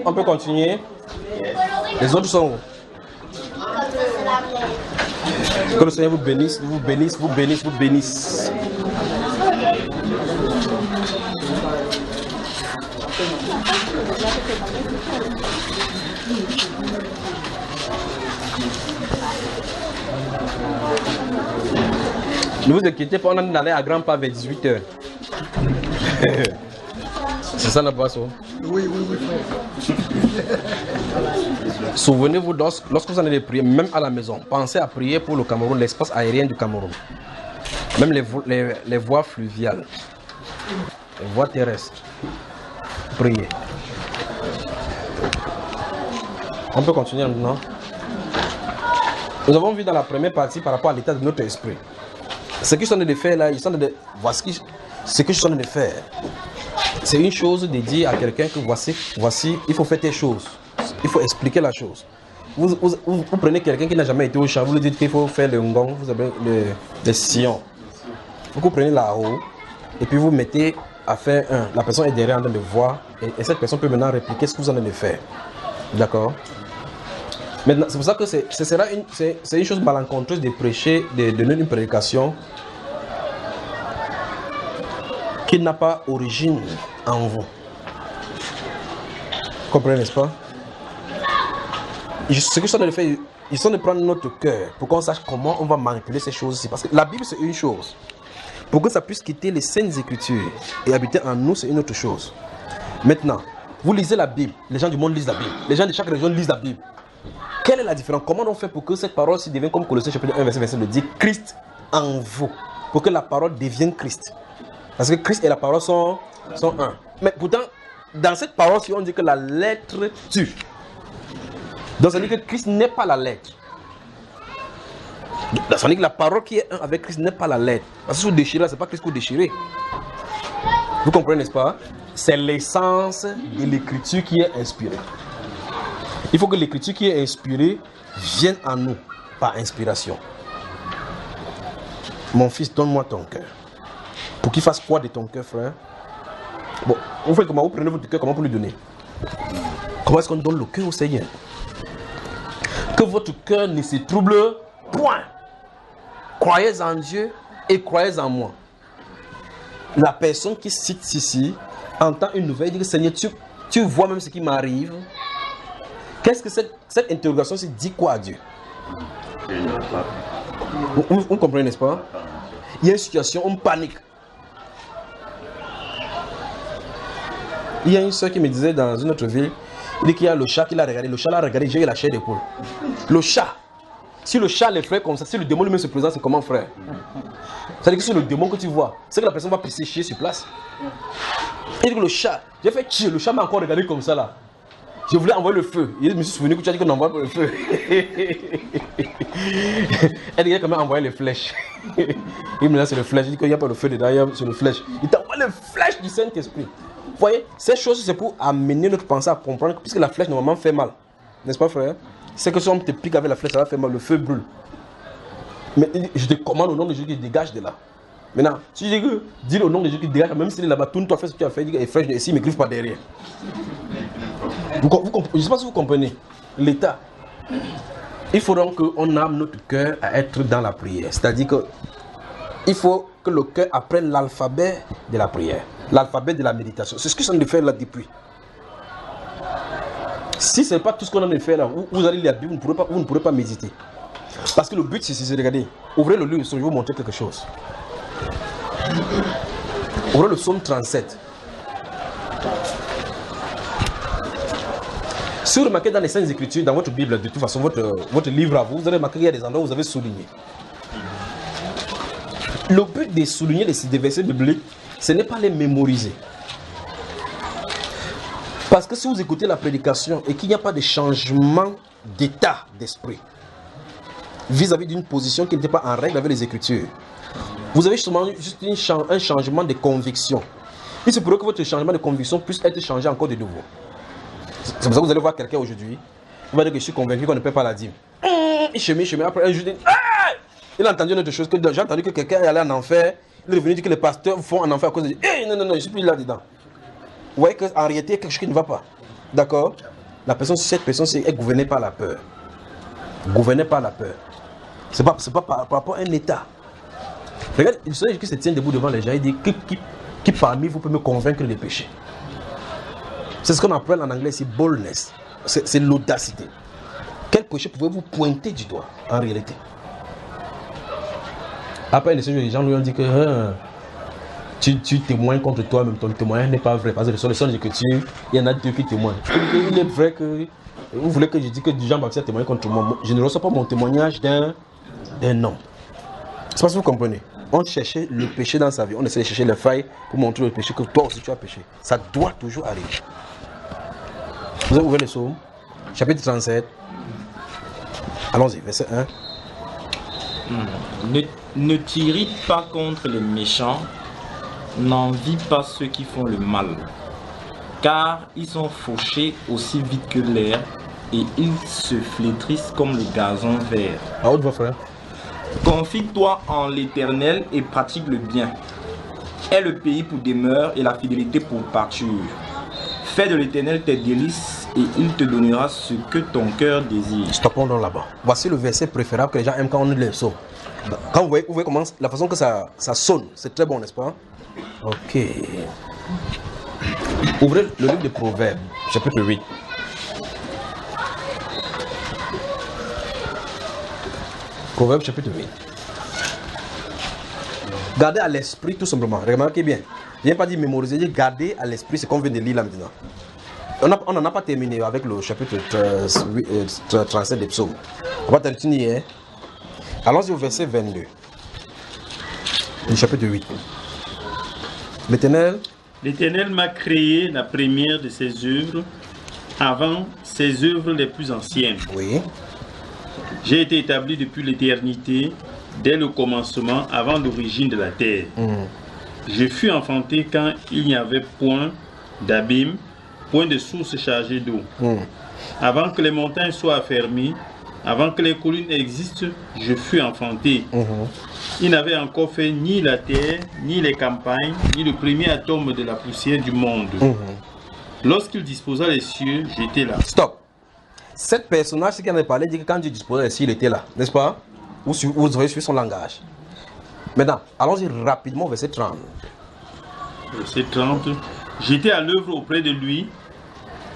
On peut continuer. Les autres sont où? Que le Seigneur vous bénisse, vous bénisse, vous bénisse, vous bénisse. Ne vous inquiétez pas, on en allait à grands pas vers 18h. C'est ça la boisson? Oui, frère. Souvenez-vous, lorsque vous en allez prier, même à la maison, pensez à prier pour le Cameroun, l'espace aérien du Cameroun. Même les voies fluviales, les voies terrestres. Priez. On peut continuer maintenant. Nous avons vu dans la première partie par rapport à l'état de notre esprit. Ce qu'ils sont en train de faire là, voici ce que je suis en train de faire. C'est une chose de dire à quelqu'un que voici, il faut faire telle chose. Il faut expliquer la chose. Vous prenez quelqu'un qui n'a jamais été au champ, vous lui dites qu'il faut faire le ngong, vous avez le sillon. Vous prenez là-haut et puis vous mettez à faire un. La personne est derrière en train de voir et cette personne peut maintenant répliquer ce que vous en train de faire. D'accord? Maintenant, c'est pour ça que c'est une chose malencontreuse de prêcher, de donner une prédication qui n'a pas origine en vous. Vous comprenez, n'est-ce pas? Ce que je suis en train de faire, ils sont de prendre notre cœur pour qu'on sache comment on va manipuler ces choses-ci. Parce que la Bible, c'est une chose. Pour que ça puisse quitter les saintes écritures et habiter en nous, c'est une autre chose. Maintenant, vous lisez la Bible. Les gens du monde lisent la Bible. Les gens de chaque région lisent la Bible. Quelle est la différence? Comment on fait pour que cette parole devienne comme Colossiens chapitre 1, verset 27 le dit, Christ en vous. Pour que la parole devienne Christ. Parce que Christ et la parole sont un. Mais pourtant, dans cette parole, si on dit que la lettre tue. Donc ça veut dire que Christ n'est pas la lettre. Ça veut dire que la parole qui est un avec Christ n'est pas la lettre. Parce que si vous déchirez, ce n'est pas Christ que vous déchirez. Vous comprenez, n'est-ce pas? C'est l'essence de l'écriture qui est inspirée. Il faut que l'écriture qui est inspirée vienne en nous par inspiration. Mon fils, donne-moi ton cœur. Pour qu'il fasse quoi de ton cœur, frère? Bon, vous faites comment? Vous prenez votre cœur, comment pour lui donner? Comment est-ce qu'on donne le cœur au Seigneur? Que votre cœur ne se trouble point. Croyez en Dieu et croyez en moi. La personne qui cite ici entend une nouvelle, il dit que Seigneur, tu vois même ce qui m'arrive. Qu'est-ce que cette interrogation se dit quoi à Dieu? Vous comprenez, n'est-ce pas? Il y a une situation, on panique. Il y a une soeur qui me disait dans une autre ville, il dit qu'il y a le chat qui l'a regardé. Le chat l'a regardé, j'ai eu la chair d'épaule. Le chat. Si le chat les frère comme ça, si le démon lui-même se présente, c'est comment frère? C'est-à-dire que c'est le démon que tu vois. C'est que la personne va pisser chier sur place. Il dit que le chat, j'ai fait chier, le chat m'a encore regardé comme ça là. Je voulais envoyer le feu. Je me suis souvenu que tu as dit qu'on envoie le feu. Elle dit qu'il a quand même envoyé les flèches. Il me dit c'est le flèche. Il dit qu'il n'y a pas de feu dedans, c'est le flèche. Il t'envoie les flèches du Saint-Esprit. Vous voyez, ces choses, c'est pour amener notre pensée à comprendre que puisque la flèche normalement fait mal. N'est-ce pas, frère? C'est que si on te pique avec la flèche, ça va faire mal, le feu brûle. Mais je te commande au nom de Jésus qui dégage de là. Maintenant, si je dis que dis au nom de Jésus qui dégage, même s'il est là-bas, tourne-toi, fais ce que tu as fait, dis que les flèches ici ne me griffent pas derrière. Je ne sais pas si vous comprenez. L'état. Il faut donc qu'on ame notre cœur à être dans la prière. C'est-à-dire que il faut que le cœur apprenne l'alphabet de la prière, l'alphabet de la méditation. C'est ce que je suis en train de faire là depuis. Si ce n'est pas tout ce qu'on a de faire là, vous allez lire la Bible, vous ne pourrez pas méditer. Parce que le but c'est de regarder. Ouvrez le livre, je vais vous montrer quelque chose. Ouvrez le psaume 37. Si vous remarquez dans les Saintes Écritures, dans votre Bible, de toute façon, votre livre à vous, vous allez remarquer qu'il y a des endroits où vous avez souligné. Le but de souligner des versets bibliques, ce n'est pas les mémoriser. Parce que si vous écoutez la prédication et qu'il n'y a pas de changement d'état d'esprit vis-à-vis d'une position qui n'était pas en règle avec les Écritures, vous avez justement juste un changement de conviction. Il se pourrait que votre changement de conviction puisse être changé encore de nouveau. C'est pour ça que vous allez voir quelqu'un aujourd'hui, il va dire que je suis convaincu qu'on ne paie pas la dîme. Il chemine, après un jour, il a entendu une autre chose, que j'ai entendu que quelqu'un est allé en enfer, il est venu dire que les pasteurs font un enfer à cause de Dieu. Hey, non, non, non, je ne suis plus là-dedans. Vous voyez qu'en réalité, il y a quelque chose qui ne va pas. D'accord? Cette personne est gouvernée par la peur. Gouvernée par la peur. Ce n'est pas par rapport à un état. Regarde, il se dit que se tient debout devant les gens, il dit qui parmi vous peut me convaincre des péchés. C'est ce qu'on appelle en anglais ici boldness. C'est l'audacité. Quel péché pouvez-vous pointer du doigt en réalité? Après, les gens lui ont dit que tu témoignes contre toi-même, ton témoignage n'est pas vrai. Parce que sur les seules écritures, il y en a deux qui témoignent. Il est vrai que vous voulez que je dise que Jean-Baptiste a témoigné contre moi. Je ne reçois pas mon témoignage d'un homme. C'est parce que vous comprenez. On cherchait le péché dans sa vie. On essaie de chercher les failles pour montrer le péché que toi aussi tu as péché. Ça doit toujours arriver. Vous avez ouvert le psaume, chapitre 37. Allons-y, verset 1. Ne t'irrite pas contre les méchants, n'envie pas ceux qui font le mal, car ils sont fauchés aussi vite que l'air et ils se flétrissent comme le gazon vert. À haute voix, frère. Confie-toi en l'Éternel et pratique le bien. Aie le pays pour demeure et la fidélité pour pâture. Fais de l'Éternel tes délices et il te donnera ce que ton cœur désire. Stoppons donc là-bas. Voici le verset préférable que les gens aiment quand on lit les psaumes. Quand vous voyez comment la façon que ça sonne, c'est très bon, n'est-ce pas? Ok. Ouvrez le livre de Proverbes, chapitre 8. Proverbes, chapitre 8. Gardez à l'esprit tout simplement. Remarquez bien. Je n'ai pas dit mémoriser, je dis garder à l'esprit ce qu'on vient de lire là maintenant. On n'en a pas terminé avec le chapitre 37 des psaumes. On va terminer. Hein? Allons-y au verset 22. Du chapitre 8. L'Éternel m'a créé la première de ses œuvres avant ses œuvres les plus anciennes. Oui. J'ai été établi depuis l'éternité, dès le commencement, avant l'origine de la terre. Je fus enfanté quand il n'y avait point d'abîme, point de source chargée d'eau. Avant que les montagnes soient affermies, avant que les collines existent, je fus enfanté. Il n'avait encore fait ni la terre, ni les campagnes, ni le premier atome de la poussière du monde. Lorsqu'il disposa les cieux, j'étais là. Stop. Cet personnage, ce qu'il en a parlé, dit que quand Dieu disposait les cieux, il était là. N'est-ce pas? Vous aurez suivi son langage. Maintenant, allons-y rapidement au verset 30. Verset 30. J'étais à l'œuvre auprès de lui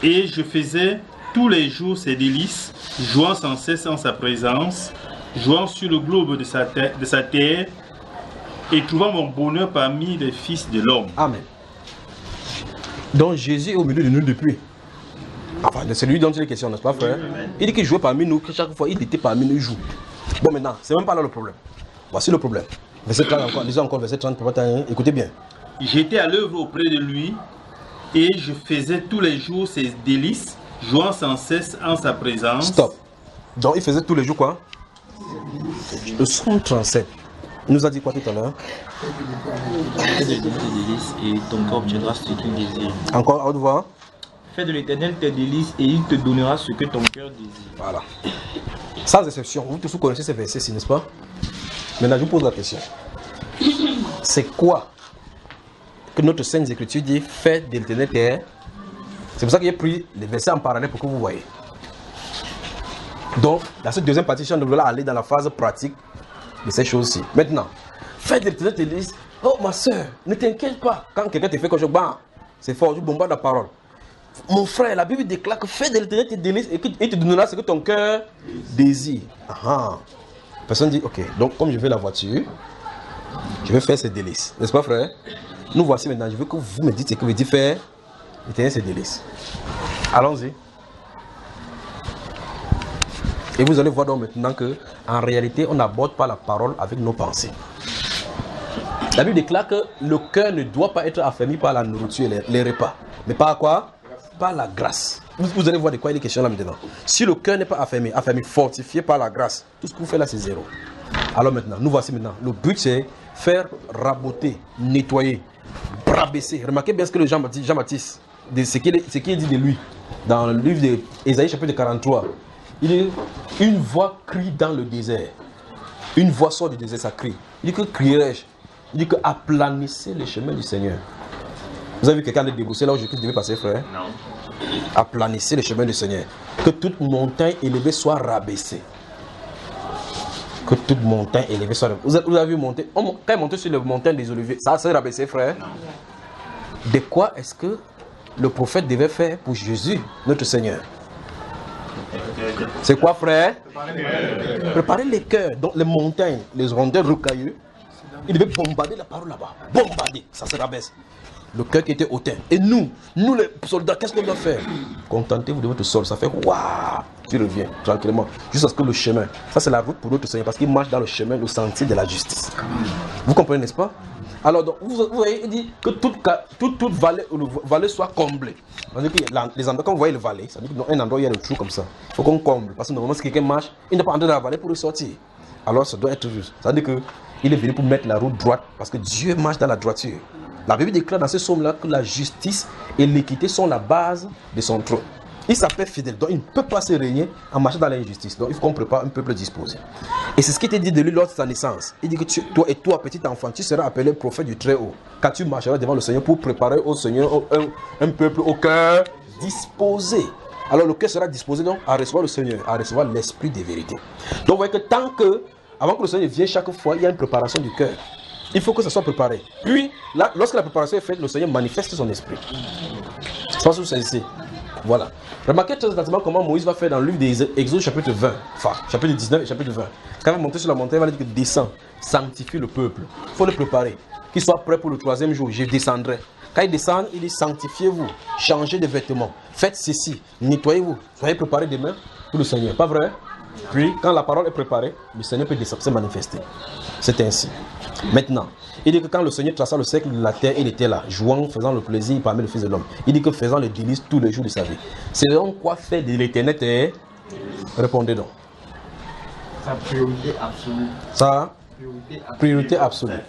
et je faisais tous les jours ses délices, jouant sans cesse en sa présence, jouant sur le globe de sa terre et trouvant mon bonheur parmi les fils de l'homme. Amen. Donc Jésus est au milieu de nous depuis. Enfin, c'est lui dont il est question, n'est-ce pas, frère? Il dit qu'il jouait parmi nous, que chaque fois il était parmi nous, il joue. Bon, maintenant, c'est même pas là le problème. Voici le problème. Verset 30 encore, lisons encore verset 30, écoutez bien. J'étais à l'œuvre auprès de lui et je faisais tous les jours ses délices, jouant sans cesse en sa présence. Stop. Donc il faisait tous les jours quoi? Le psaume 37. Il nous a dit quoi tout à l'heure? Fais de l'Éternel tes délices et ton corps obtiendra ce qu'il désire. Encore à haute voix. Fais de l'Éternel tes délices et il te donnera ce que ton cœur désire. Voilà. Sans exception, vous tous vous connaissez ces versets-ci, n'est-ce pas? Maintenant, je vous pose la question. C'est quoi que notre Sainte Écriture dit? Fais de l'Éternel tes... C'est pour ça que j'ai pris les versets en parallèle pour que vous voyez. Donc, dans cette deuxième partie, on devrait aller dans la phase pratique de ces choses-ci. Maintenant, fais de l'Éternel tes délices. Oh ma soeur, ne t'inquiète pas. Quand quelqu'un te fait quelque chose, c'est fort, tu bombardes la parole. Mon frère, la Bible déclare que fais de l'Éternel tes délices et qu'il te donnera ce que ton cœur désire. Personne dit, ok, donc comme je vais la voiture, je vais faire ces délices. N'est-ce pas, frère? Nous voici maintenant, je veux que vous me dites ce que vous dites faire l'Éternel ses délices. Allons-y. Et vous allez voir donc maintenant que, en réalité, on n'aborde pas la parole avec nos pensées. La Bible déclare que le cœur ne doit pas être affermi par la nourriture et les repas. Mais par quoi? Par la grâce. Vous allez voir de quoi il est question là maintenant. Si le cœur n'est pas affermi, fortifié par la grâce, tout ce que vous faites là c'est zéro. Alors maintenant, nous voici maintenant. Le but c'est faire raboter, nettoyer, rabaisser. Remarquez bien ce que le Jean-Baptiste, ce qu'il dit de lui. Dans le livre d'Ésaïe chapitre 43. Il dit, une voix crie dans le désert. Une voix sort du désert, ça crie. Il dit que crierai-je? Il dit que aplanissez les chemins du Seigneur. Vous avez vu quelqu'un de déboussé là où Jésus devait passer, frère? Non. Aplanissez les chemins du Seigneur. Que toute montagne élevée soit rabaissée. Que toute montagne élevée soit rabaissée. Vous avez vu monter, quand il montait sur les montagnes des Oliviers, ça s'est rabaissé, frère? Non. De quoi est-ce que le prophète devait faire pour Jésus, notre Seigneur? C'est quoi, frère? Préparer les cœurs. Donc les montagnes, les rondeurs rocailleux, il devait bombarder la parole là-bas. Bombarder, ça se rabaisse. Le cœur qui était hautain. Et nous les soldats, qu'est-ce qu'on doit faire? Contentez-vous de votre sol. Ça fait waouh, tu reviens tranquillement. Jusqu'à ce que le chemin, ça c'est la route pour notre Seigneur, parce qu'il marche dans le chemin, le sentier de la justice. Vous comprenez, n'est-ce pas? Alors, donc, vous voyez, il dit que toute vallée soit comblée. C'est-à-dire que les endroits, quand vous voyez le vallée, ça veut dire qu'un endroit, il y a le trou comme ça. Il faut qu'on comble. Parce que normalement, si quelqu'un marche, il n'est pas entré dans la vallée pour ressortir. Alors, ça doit être juste. Ça veut dire qu'il est venu pour mettre la route droite, parce que Dieu marche dans la droiture. La Bible déclare dans ce psaume-là que la justice et l'équité sont la base de son trône. Il s'appelle fidèle, donc il ne peut pas se régner en marchant dans l'injustice. Donc il faut qu'on prépare un peuple disposé. Et c'est ce qui était dit de lui lors de sa naissance. Il dit que toi, petit enfant, tu seras appelé prophète du Très-Haut, car tu marcheras devant le Seigneur pour préparer au Seigneur un peuple au cœur disposé. Alors le cœur sera disposé donc à recevoir le Seigneur, à recevoir l'esprit des vérités. Donc vous voyez que avant que le Seigneur vienne chaque fois, il y a une préparation du cœur. Il faut que ça soit préparé. Puis, là, lorsque la préparation est faite, le Seigneur manifeste son esprit. C'est pas ce que vous savez. Voilà. Remarquez très attentivement comment Moïse va faire dans le livre des Exode chapitre 20. Enfin, chapitre 19 et chapitre 20. Quand il va monter sur la montagne, il va dire que descends, sanctifie le peuple. Il faut le préparer. Qu'il soit prêt pour le 3e jour. Je descendrai. Quand il descend, il dit sanctifiez-vous, changez de vêtements, faites ceci, nettoyez-vous, soyez préparés demain pour le Seigneur. Pas vrai? Puis, quand la parole est préparée, le Seigneur peut se manifester. C'est ainsi. Maintenant, il dit que quand le Seigneur traça le cercle de la terre, il était là, jouant, faisant le plaisir parmi les fils de l'homme. Il dit que faisant les délices tous les jours de sa vie. C'est donc quoi faire de l'éternel? Répondez donc. Sa priorité absolue. Sa priorité absolue.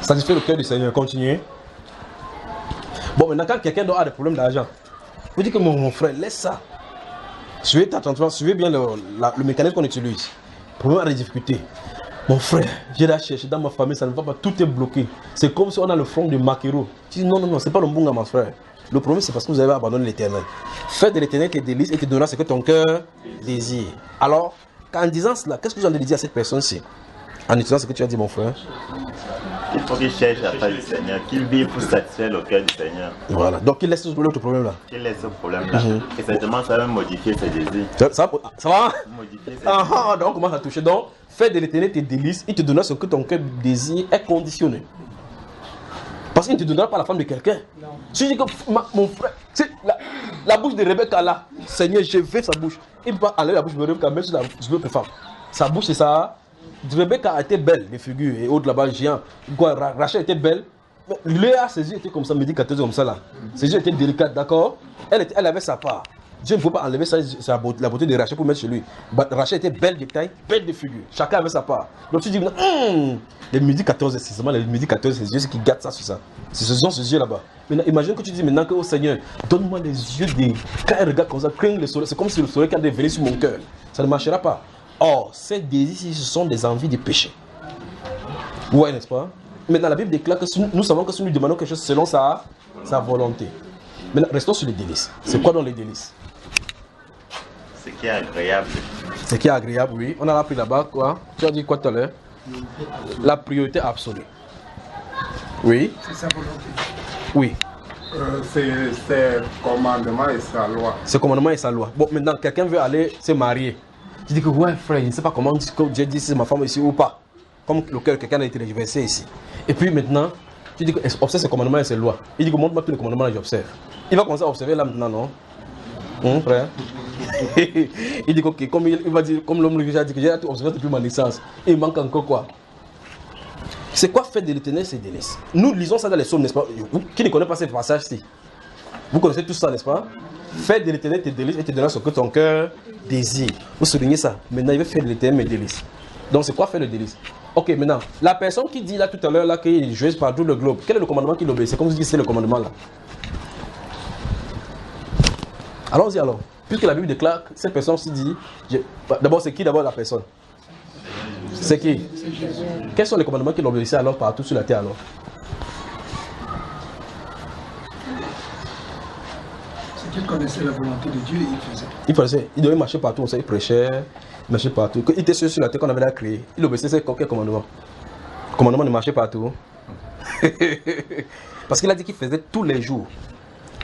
Satisfait le cœur du Seigneur. Continuez. Bon, maintenant, quand quelqu'un a des problèmes d'argent, vous dites que mon frère, laisse ça. Suivez bien le mécanisme qu'on utilise. Problème à des difficultés. Mon frère, j'ai la cherché dans ma famille, ça ne va pas, tout est bloqué. C'est comme si on a le front de Makero. Tu dis non, c'est pas le bon, mon frère. Le problème, c'est parce que vous avez abandonné l'éternel. Fais de l'éternel tes délices et te donnera ce que ton cœur désire. Alors, en disant cela, qu'est-ce que vous allez dire à cette personne-ci? En utilisant ce que tu as dit, mon frère. Il faut qu'il cherche la face du Seigneur, qu'il vive pour satisfaire le cœur du Seigneur. Voilà, donc qu'il laisse l'autre problème-là. Qu'il laisse ce problème-là. Et certainement, ça va modifier ses désirs. Ça va? Modifier ses Donc on commence à toucher. Donc, fais de l'éternel tes délices, il te donnera ce que ton cœur désire est conditionné. Parce qu'il ne te donnera pas la femme de quelqu'un. Si je dis que mon frère, la bouche de Rebecca là, Seigneur, je veux sa bouche. Il ne peut pas enlever la bouche de Rebecca, même si je veux une femme. Sa bouche, c'est ça. Rebecca a été belle, les figures et autres là-bas, géants. Rachel était belle. Léa, ses yeux étaient comme ça, médicateuse comme ça là. Ses yeux étaient délicates, d'accord? Elle avait sa part. Dieu ne peut pas enlever la beauté de Rachel pour mettre chez lui. Rachel était belle de taille, belle de figure. Chacun avait sa part. Donc tu dis, les midi 14, c'est seulement les midi 14, c'est Dieu qui gâte ça sur ça. Ce sont ces yeux là-bas. Maintenant, imagine que tu dis maintenant que au Seigneur, donne-moi les yeux des. Quand elle regarde comme ça, craigne le soleil. C'est comme si le soleil qui a dévelé sur mon cœur. Ça ne marchera pas. Or, ces désirs, ce sont des envies de péché. Vous voyez, n'est-ce pas? Maintenant, la Bible déclare que nous savons que si nous demandons quelque chose selon sa volonté. Maintenant, restons sur les délices. C'est quoi dans les délices? Ce qui est agréable. Ce qui est agréable, oui. On a appris là-bas, quoi? Tu as dit quoi tout à l'heure? La priorité absolue. Oui. C'est sa volonté. Oui. C'est commandement et sa loi. Ce commandement et sa loi. Bon, maintenant, quelqu'un veut aller se marier. Tu dis que, ouais, frère, je ne sais pas comment Dieu dit si c'est ma femme ici ou pas. Comme le cœur, quelqu'un a été réversé ici. Et puis maintenant, tu dis que observe ses commandements et ses lois. Il dit que montre-moi tous les commandements et j'observe. Il va commencer à observer là maintenant, non? Frère. Il dit que, comme il va dire, comme l'homme lui a dit que j'ai observé depuis ma naissance. Il manque encore quoi? C'est quoi faire de l'éternel ces délices? Nous lisons ça dans les psaumes, n'est-ce pas? Vous qui ne connaissez pas ce passage-ci, vous connaissez tout ça, n'est-ce pas? Fais de l'éternel tes délices et te donnera ce que ton cœur désire. Vous soulignez ça. Maintenant, il veut faire de l'éternel mes délices. Donc, c'est quoi faire le délice? Ok, maintenant, la personne qui dit là tout à l'heure là qu'il joue par tout le globe, quel est le commandement qu'il obéit? C'est comme vous dites, c'est le commandement là. Allons-y alors. Puisque la Bible déclare que cette personne s'y dit, d'abord, c'est qui d'abord la personne? C'est qui? Quels sont les commandements qu'il obéissait alors partout sur la terre alors? C'est qu'il connaissait la volonté de Dieu et il faisait. Il devait marcher partout, il prêchait, il marchait partout. Quand il était sur la terre qu'on avait là créé, il obéissait quel commandement? Commandement de marcher partout. Parce qu'il a dit qu'il faisait tous les jours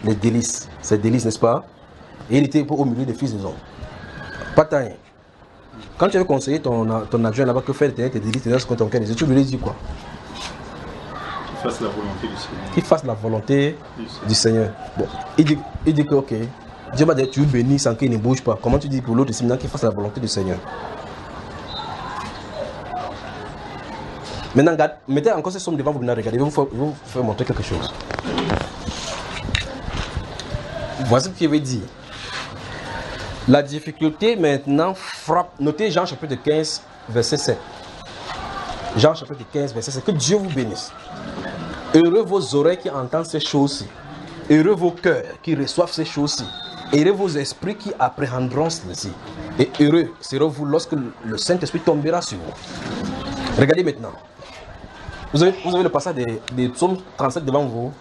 les délices. C'est délices, n'est-ce pas? Et il était au milieu des fils des hommes. Pas taille. Quand tu avais conseillé ton adjoint là-bas que faire tes délices, ton cœur, tu lui dis quoi? Qu'il fasse la volonté du Seigneur. Qu'il fasse la volonté du Seigneur. Bon, il dit que ok, Dieu m'a dit tu bénis sans qu'il ne bouge pas. Comment tu dis pour l'autre maintenant qu'il fasse la volonté du Seigneur? Maintenant, regarde, mettez encore ces sommes devant vous, regardez, je vais vous faire montrer quelque chose. Voici ce qu'il veut dire. La difficulté maintenant frappe. Notez Jean chapitre 15, verset 7. Jean chapitre 15, verset 7. Que Dieu vous bénisse. Heureux vos oreilles qui entendent ces choses-ci. Heureux vos cœurs qui reçoivent ces choses-ci. Heureux vos esprits qui appréhenderont ceci. Et heureux serez-vous lorsque le Saint-Esprit tombera sur vous. Regardez maintenant. Vous avez le passage des psaumes 37 devant vous.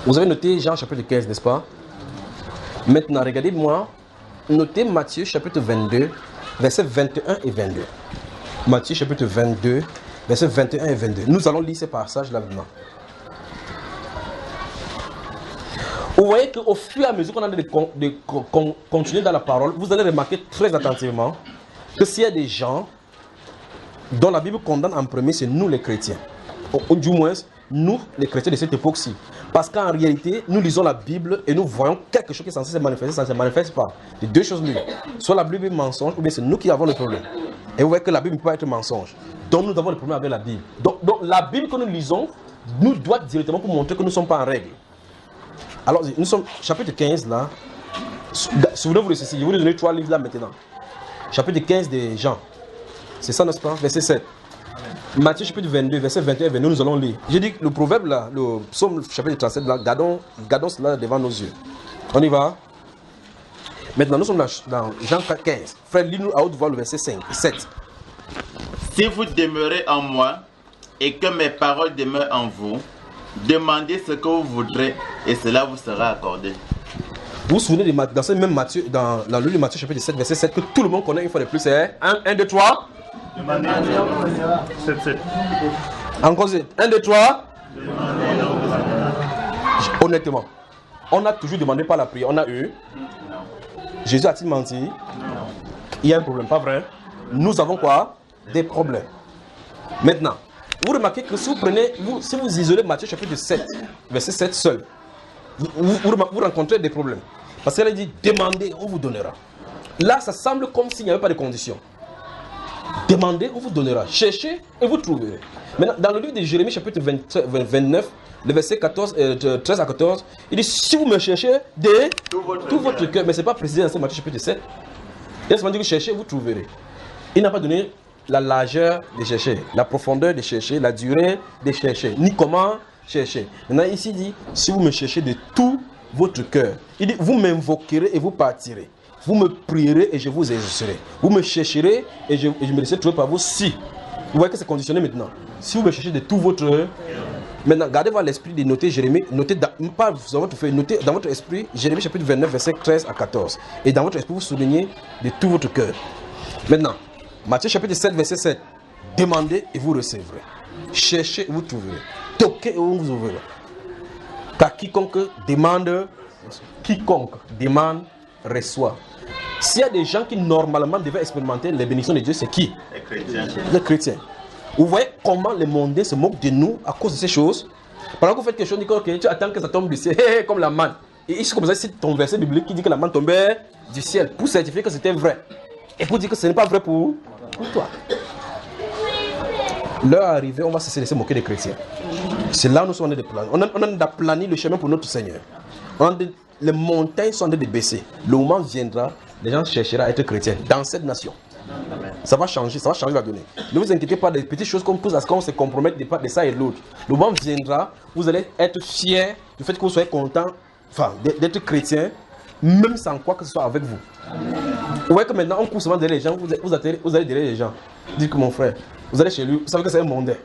Vous avez noté Jean chapitre 15, n'est-ce pas? Maintenant, regardez-moi. Notez Matthieu chapitre 22, versets 21 et 22. Matthieu chapitre 22, versets 21 et 22. Nous allons lire ces passages-là maintenant. Vous voyez qu'au fur et à mesure qu'on a de continuer dans la parole, vous allez remarquer très attentivement que s'il y a des gens dont la Bible condamne en premier, c'est nous les chrétiens. Ou du moins, nous les chrétiens de cette époque-ci. Parce qu'en réalité, nous lisons la Bible et nous voyons quelque chose qui est censé se manifester, ça ne se manifeste pas. Les deux choses l'une. Soit la Bible est mensonge, ou bien c'est nous qui avons le problème. Et vous voyez que la Bible ne peut pas être mensonge. Donc nous avons le problème avec la Bible. Donc la Bible que nous lisons nous doit directement pour montrer que nous ne sommes pas en règle. Alors nous sommes chapitre 15 là. Souvenez-vous de ceci, je vais vous donner 3 livres là maintenant. Chapitre 15 de Jean. C'est ça, n'est-ce pas? Verset 7. Matthieu chapitre 22, verset 21 et 22, nous allons lire. J'ai dit que le proverbe là, le psaume chapitre 37 là, gardons cela devant nos yeux. On y va. Maintenant, nous sommes dans Jean 15. Frère, lis-nous à haute voix le verset 5, 7. Si vous demeurez en moi et que mes paroles demeurent en vous, demandez ce que vous voudrez et cela vous sera accordé. Vous vous souvenez dans ce même Matthieu, dans la lue de Matthieu chapitre 7, verset 7, que tout le monde connaît une fois de plus, c'est 1, 2, 3. 7. Encore 1, 2, 3. Honnêtement, on a toujours demandé par la prière, on a eu. Jésus a-t-il menti? Non. Il y a un problème, pas vrai? Nous avons quoi? Des problèmes. Maintenant, vous remarquez que si vous isolez Matthieu chapitre 7, verset 7 seul, vous rencontrez des problèmes. Parce qu'elle a dit, demandez, on vous donnera. Là, ça semble comme s'il n'y avait pas de conditions. Demandez, on vous donnera. Cherchez et vous trouverez. Maintenant, dans le livre de Jérémie, chapitre 29, le verset 13 à 14, il dit, si vous me cherchez de tout votre cœur, mais ce n'est pas précisé dans ce Matthieu chapitre 7. Il a seulement dit que cherchez, vous trouverez. Il n'a pas donné la largeur de chercher, la profondeur de chercher, la durée de chercher, ni comment chercher. Maintenant, ici, il dit, si vous me cherchez de tout votre cœur, il dit, vous m'invoquerez et vous partirez. Vous me prierez et je vous exaucerai. Vous me chercherez et je me laisserai trouver par vous si. Vous voyez que c'est conditionné maintenant. Si vous me cherchez de tout votre... Maintenant, gardez votre l'esprit de noter Jérémie. Notez pas dans votre feuille, notez dans votre esprit Jérémie chapitre 29, verset 13 à 14. Et dans votre esprit, vous soulignez de tout votre cœur. Maintenant, Matthieu chapitre 7, verset 7. Demandez et vous recevrez. Cherchez et vous trouverez. Toquez et on vous ouvrira. Car quiconque demande, reçoit. S'il y a des gens qui normalement devaient expérimenter les bénédictions de Dieu, c'est qui? Les chrétiens. Les chrétiens. Vous voyez comment les mondains se moquent de nous à cause de ces choses? Pendant que vous faites quelque chose, tu attends que ça tombe du ciel, comme la manne. Et c'est comme ça, c'est ton verset biblique qui dit que la manne tombait du ciel pour certifier que c'était vrai. Et pour dire que ce n'est pas vrai pour toi. L'heure arrivée, on va cesser de se moquer des chrétiens. C'est là où nous sommes en train de planer. On a plané le chemin pour notre Seigneur. Les montagnes sont en train de baisser. Le moment viendra, les gens chercheront à être chrétiens dans cette nation. Ça va changer la donnée. Ne vous inquiétez pas des petites choses comme tout ça, qu'on se compromette de ça et de l'autre. Le moment viendra, vous allez être fiers du fait que vous soyez content d'être chrétien, même sans quoi que ce soit avec vous. Vous voyez que maintenant on court souvent derrière les gens, vous allez derrière les gens. Dites que mon frère, vous allez chez lui, vous savez que c'est un mondain.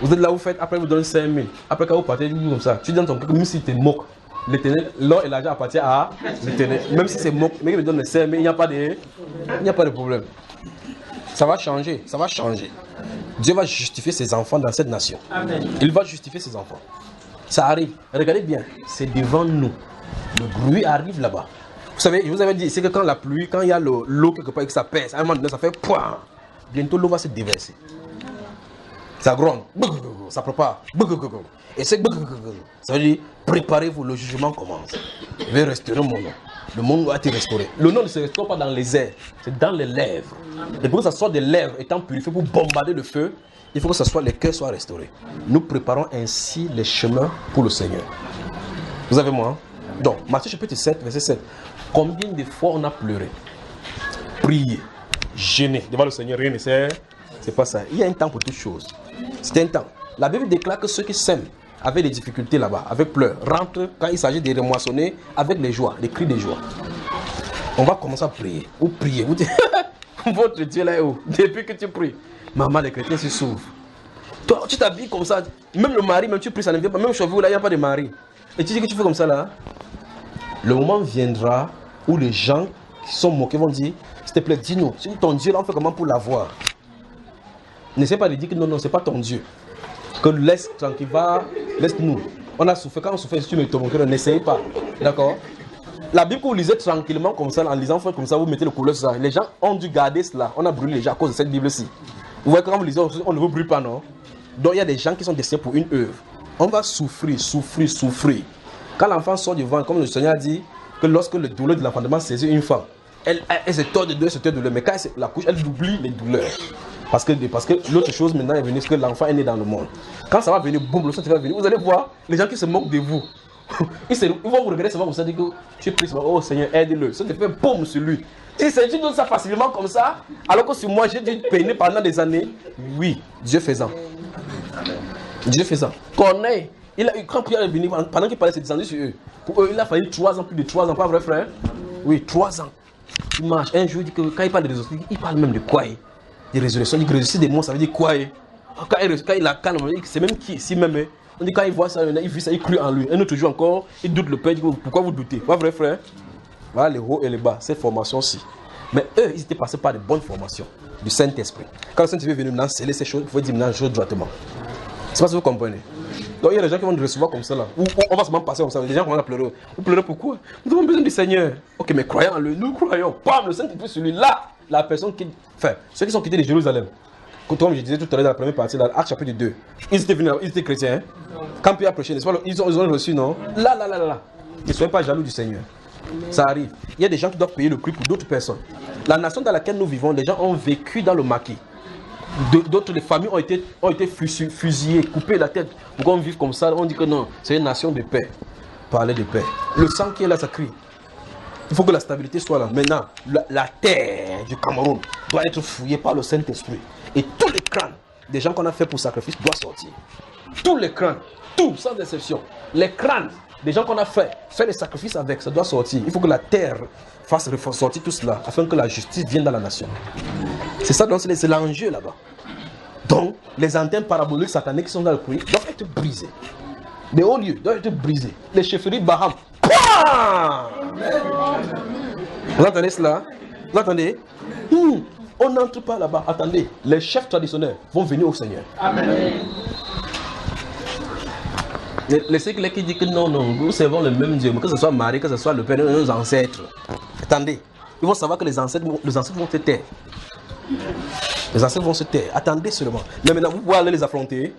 Vous êtes là, vous faites, après vous donnez 5 000. Après quand vous partez, vous comme ça. Tu donnes ton cœur, même si tu te moques. L'Éternel, l'or et l'argent appartiennent à l'Éternel. Même si c'est moque, mais il me donne les 5 000, il n'y a pas de problème. Ça va changer, ça va changer. Dieu va justifier ses enfants dans cette nation. Amen. Il va justifier ses enfants. Ça arrive. Regardez bien, c'est devant nous. Le bruit arrive là-bas. Vous savez, je vous avais dit, c'est que quand la pluie, quand il y a l'eau quelque part et que ça pèse, à un moment donné, ça fait point. Bientôt l'eau va se déverser. Ça gronde, ça prépare. Et c'est ça veut dire, préparez-vous, le jugement commence. Je vais restaurer mon nom. Le monde doit être restauré. Le nom ne se restaure pas dans les airs, c'est dans les lèvres. Et pour que ça soit des lèvres étant purifiées pour bombarder le feu, il faut que les cœurs soient restaurés. Nous préparons ainsi les chemins pour le Seigneur. Vous avez moi, hein? Donc, Matthieu chapitre 7, verset 7. Combien de fois on a pleuré, prié, gêné devant le Seigneur, rien ne sert. C'est pas ça. Il y a un temps pour toutes choses. C'est un temps. La Bible déclare que ceux qui s'aiment avec des difficultés là-bas, avec pleurs, rentrent quand il s'agit de remoissonner avec les joies, les cris de joie. On va commencer à prier. Vous priez. Vous dites, votre Dieu là est où? Depuis que tu pries, maman, les chrétiens se sauvent. Toi, tu t'habilles comme ça. Même le mari, même tu pries, ça ne vient pas. Même chez vous là, il n'y a pas de mari. Et tu dis que tu fais comme ça là. Le moment viendra où les gens qui sont moqués vont dire, s'il te plaît, dis-nous, si ton Dieu là, on fait comment pour l'avoir? N'essaie pas de dire que non, non, c'est pas ton Dieu. Que laisse tranquille, va, laisse-nous. On a souffert, quand on souffre, si tu me tombes, n'essayez pas. D'accord? La Bible, vous lisez tranquillement comme ça, en lisant comme ça, vous mettez le couleur sur ça. Les gens ont dû garder cela. On a brûlé les gens à cause de cette Bible-ci. Vous voyez, quand vous lisez, on ne vous brûle pas, non? Donc il y a des gens qui sont destinés pour une œuvre. On va souffrir, souffrir, souffrir. Quand l'enfant sort du ventre, comme le Seigneur a dit, que lorsque le douleur de l'enfantement saisit une femme, elle se tord de douleur, mais quand elle la couche, elle oublie les douleurs. Parce que l'autre chose maintenant est venue, c'est que l'enfant est né dans le monde. Quand ça va venir, boum, le sang va venir, vous allez voir les gens qui se moquent de vous. Ils vont vous regarder, ça va vous dire que tu es pris, oh Seigneur, aide-le. Ça te fait boum sur lui. Si tu donnes ça facilement comme ça, alors que sur moi j'ai dû peiner pendant des années, oui, Dieu faisant. Dieu faisant. Corneille, quand Pierre est venu, pendant qu'il parlait, c'est descendu sur eux. Pour eux, il a fallu 3 ans, plus de 3 ans, pas vrai frère? Oui, 3 ans. Il marche. Un jour, il dit que quand il parle de résurrection, il parle même de quoi? De résurrection. Il dit que résurrection des morts, ça veut dire quoi? Quand il a calme, c'est même qui ici même. On dit quand il voit ça, il vit ça, il crut en lui. Un autre jour encore, il doute le Père, il dit pourquoi vous doutez? Pas vrai frère? Voilà les hauts et les bas, cette formation-ci. Mais eux, ils étaient passés par de bonnes formations du Saint-Esprit. Quand le Saint-Esprit est venu maintenant sceller ces choses, il faut dire maintenant les choses droitement. C'est pas ce que vous comprenez. Donc il y a des gens qui vont nous recevoir comme ça là. Ou on va seulement passer comme ça. Les gens vont pleurer. Vous pleurez pourquoi? Nous avons besoin du Seigneur. Ok, mais croyons en lui, nous croyons. Bam, le Saint-Esprit sur lui. Là, la personne qui. Enfin, ceux qui sont quittés de Jérusalem. Comme je disais tout à l'heure dans la première partie, dans Actes chapitre 2. Ils étaient venus, ils étaient chrétiens. Hein? Quand Pierre a prêché, ils ont reçu, non? Là. Ne soyez pas jaloux du Seigneur. Ça arrive. Il y a des gens qui doivent payer le prix pour d'autres personnes. La nation dans laquelle nous vivons, les gens ont vécu dans le maquis. D'autres, les familles ont été fusillées, coupées la tête. Pourquoi on vit comme ça? On dit que non, c'est une nation de paix. Parler de paix. Le sang qui est là, ça crie. Il faut que la stabilité soit là. Maintenant, la terre du Cameroun doit être fouillée par le Saint-Esprit. Et tous les crânes des gens qu'on a fait pour sacrifice doivent sortir. Tous les crânes, tout, sans exception. Les crânes des gens qu'on a fait les sacrifices avec, ça doit sortir. Il faut que la terre fasse ressortir tout cela, afin que la justice vienne dans la nation. C'est ça, donc c'est l'enjeu là-bas. Donc, les antennes paraboliques sataniques qui sont dans le pays doivent être brisées. Les hauts lieux doivent être brisés. Les chefferies Baham. Vous entendez cela? Vous entendez? On n'entre pas là-bas. Attendez, les chefs traditionnels vont venir au Seigneur. Amen. Les séculaires qui disent que non, nous servons le même Dieu, que ce soit Marie, que ce soit le Père de nos ancêtres. Attendez, ils vont savoir que les ancêtres vont se taire. Les ancêtres vont se taire. Attendez seulement. Mais maintenant, vous pouvez aller les affronter.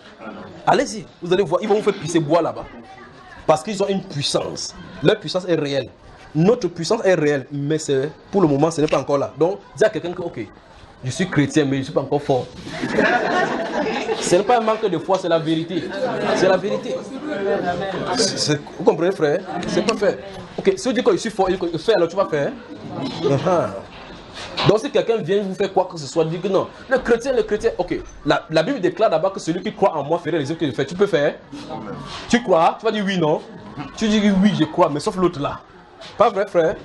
Allez-y, vous allez voir, ils vont vous faire pisser bois là-bas. Parce qu'ils ont une puissance. Leur puissance est réelle. Notre puissance est réelle, mais pour le moment, ce n'est pas encore là. Donc, dis à quelqu'un que, ok, je suis chrétien, mais je ne suis pas encore fort. Ce n'est pas un manque de foi, c'est la vérité. C'est la vérité. Vous comprenez, frère? C'est pas fait. Ok, si vous dites que je suis fort, il fait, alors tu vas faire. Donc, si quelqu'un vient vous faire quoi que ce soit, dit que non. Le chrétien, ok. La Bible déclare d'abord que celui qui croit en moi ferait les œuvres que je fais. Tu peux faire? Tu crois? Tu vas dire oui, non? Tu dis oui, je crois, mais sauf l'autre là. Pas vrai, frère?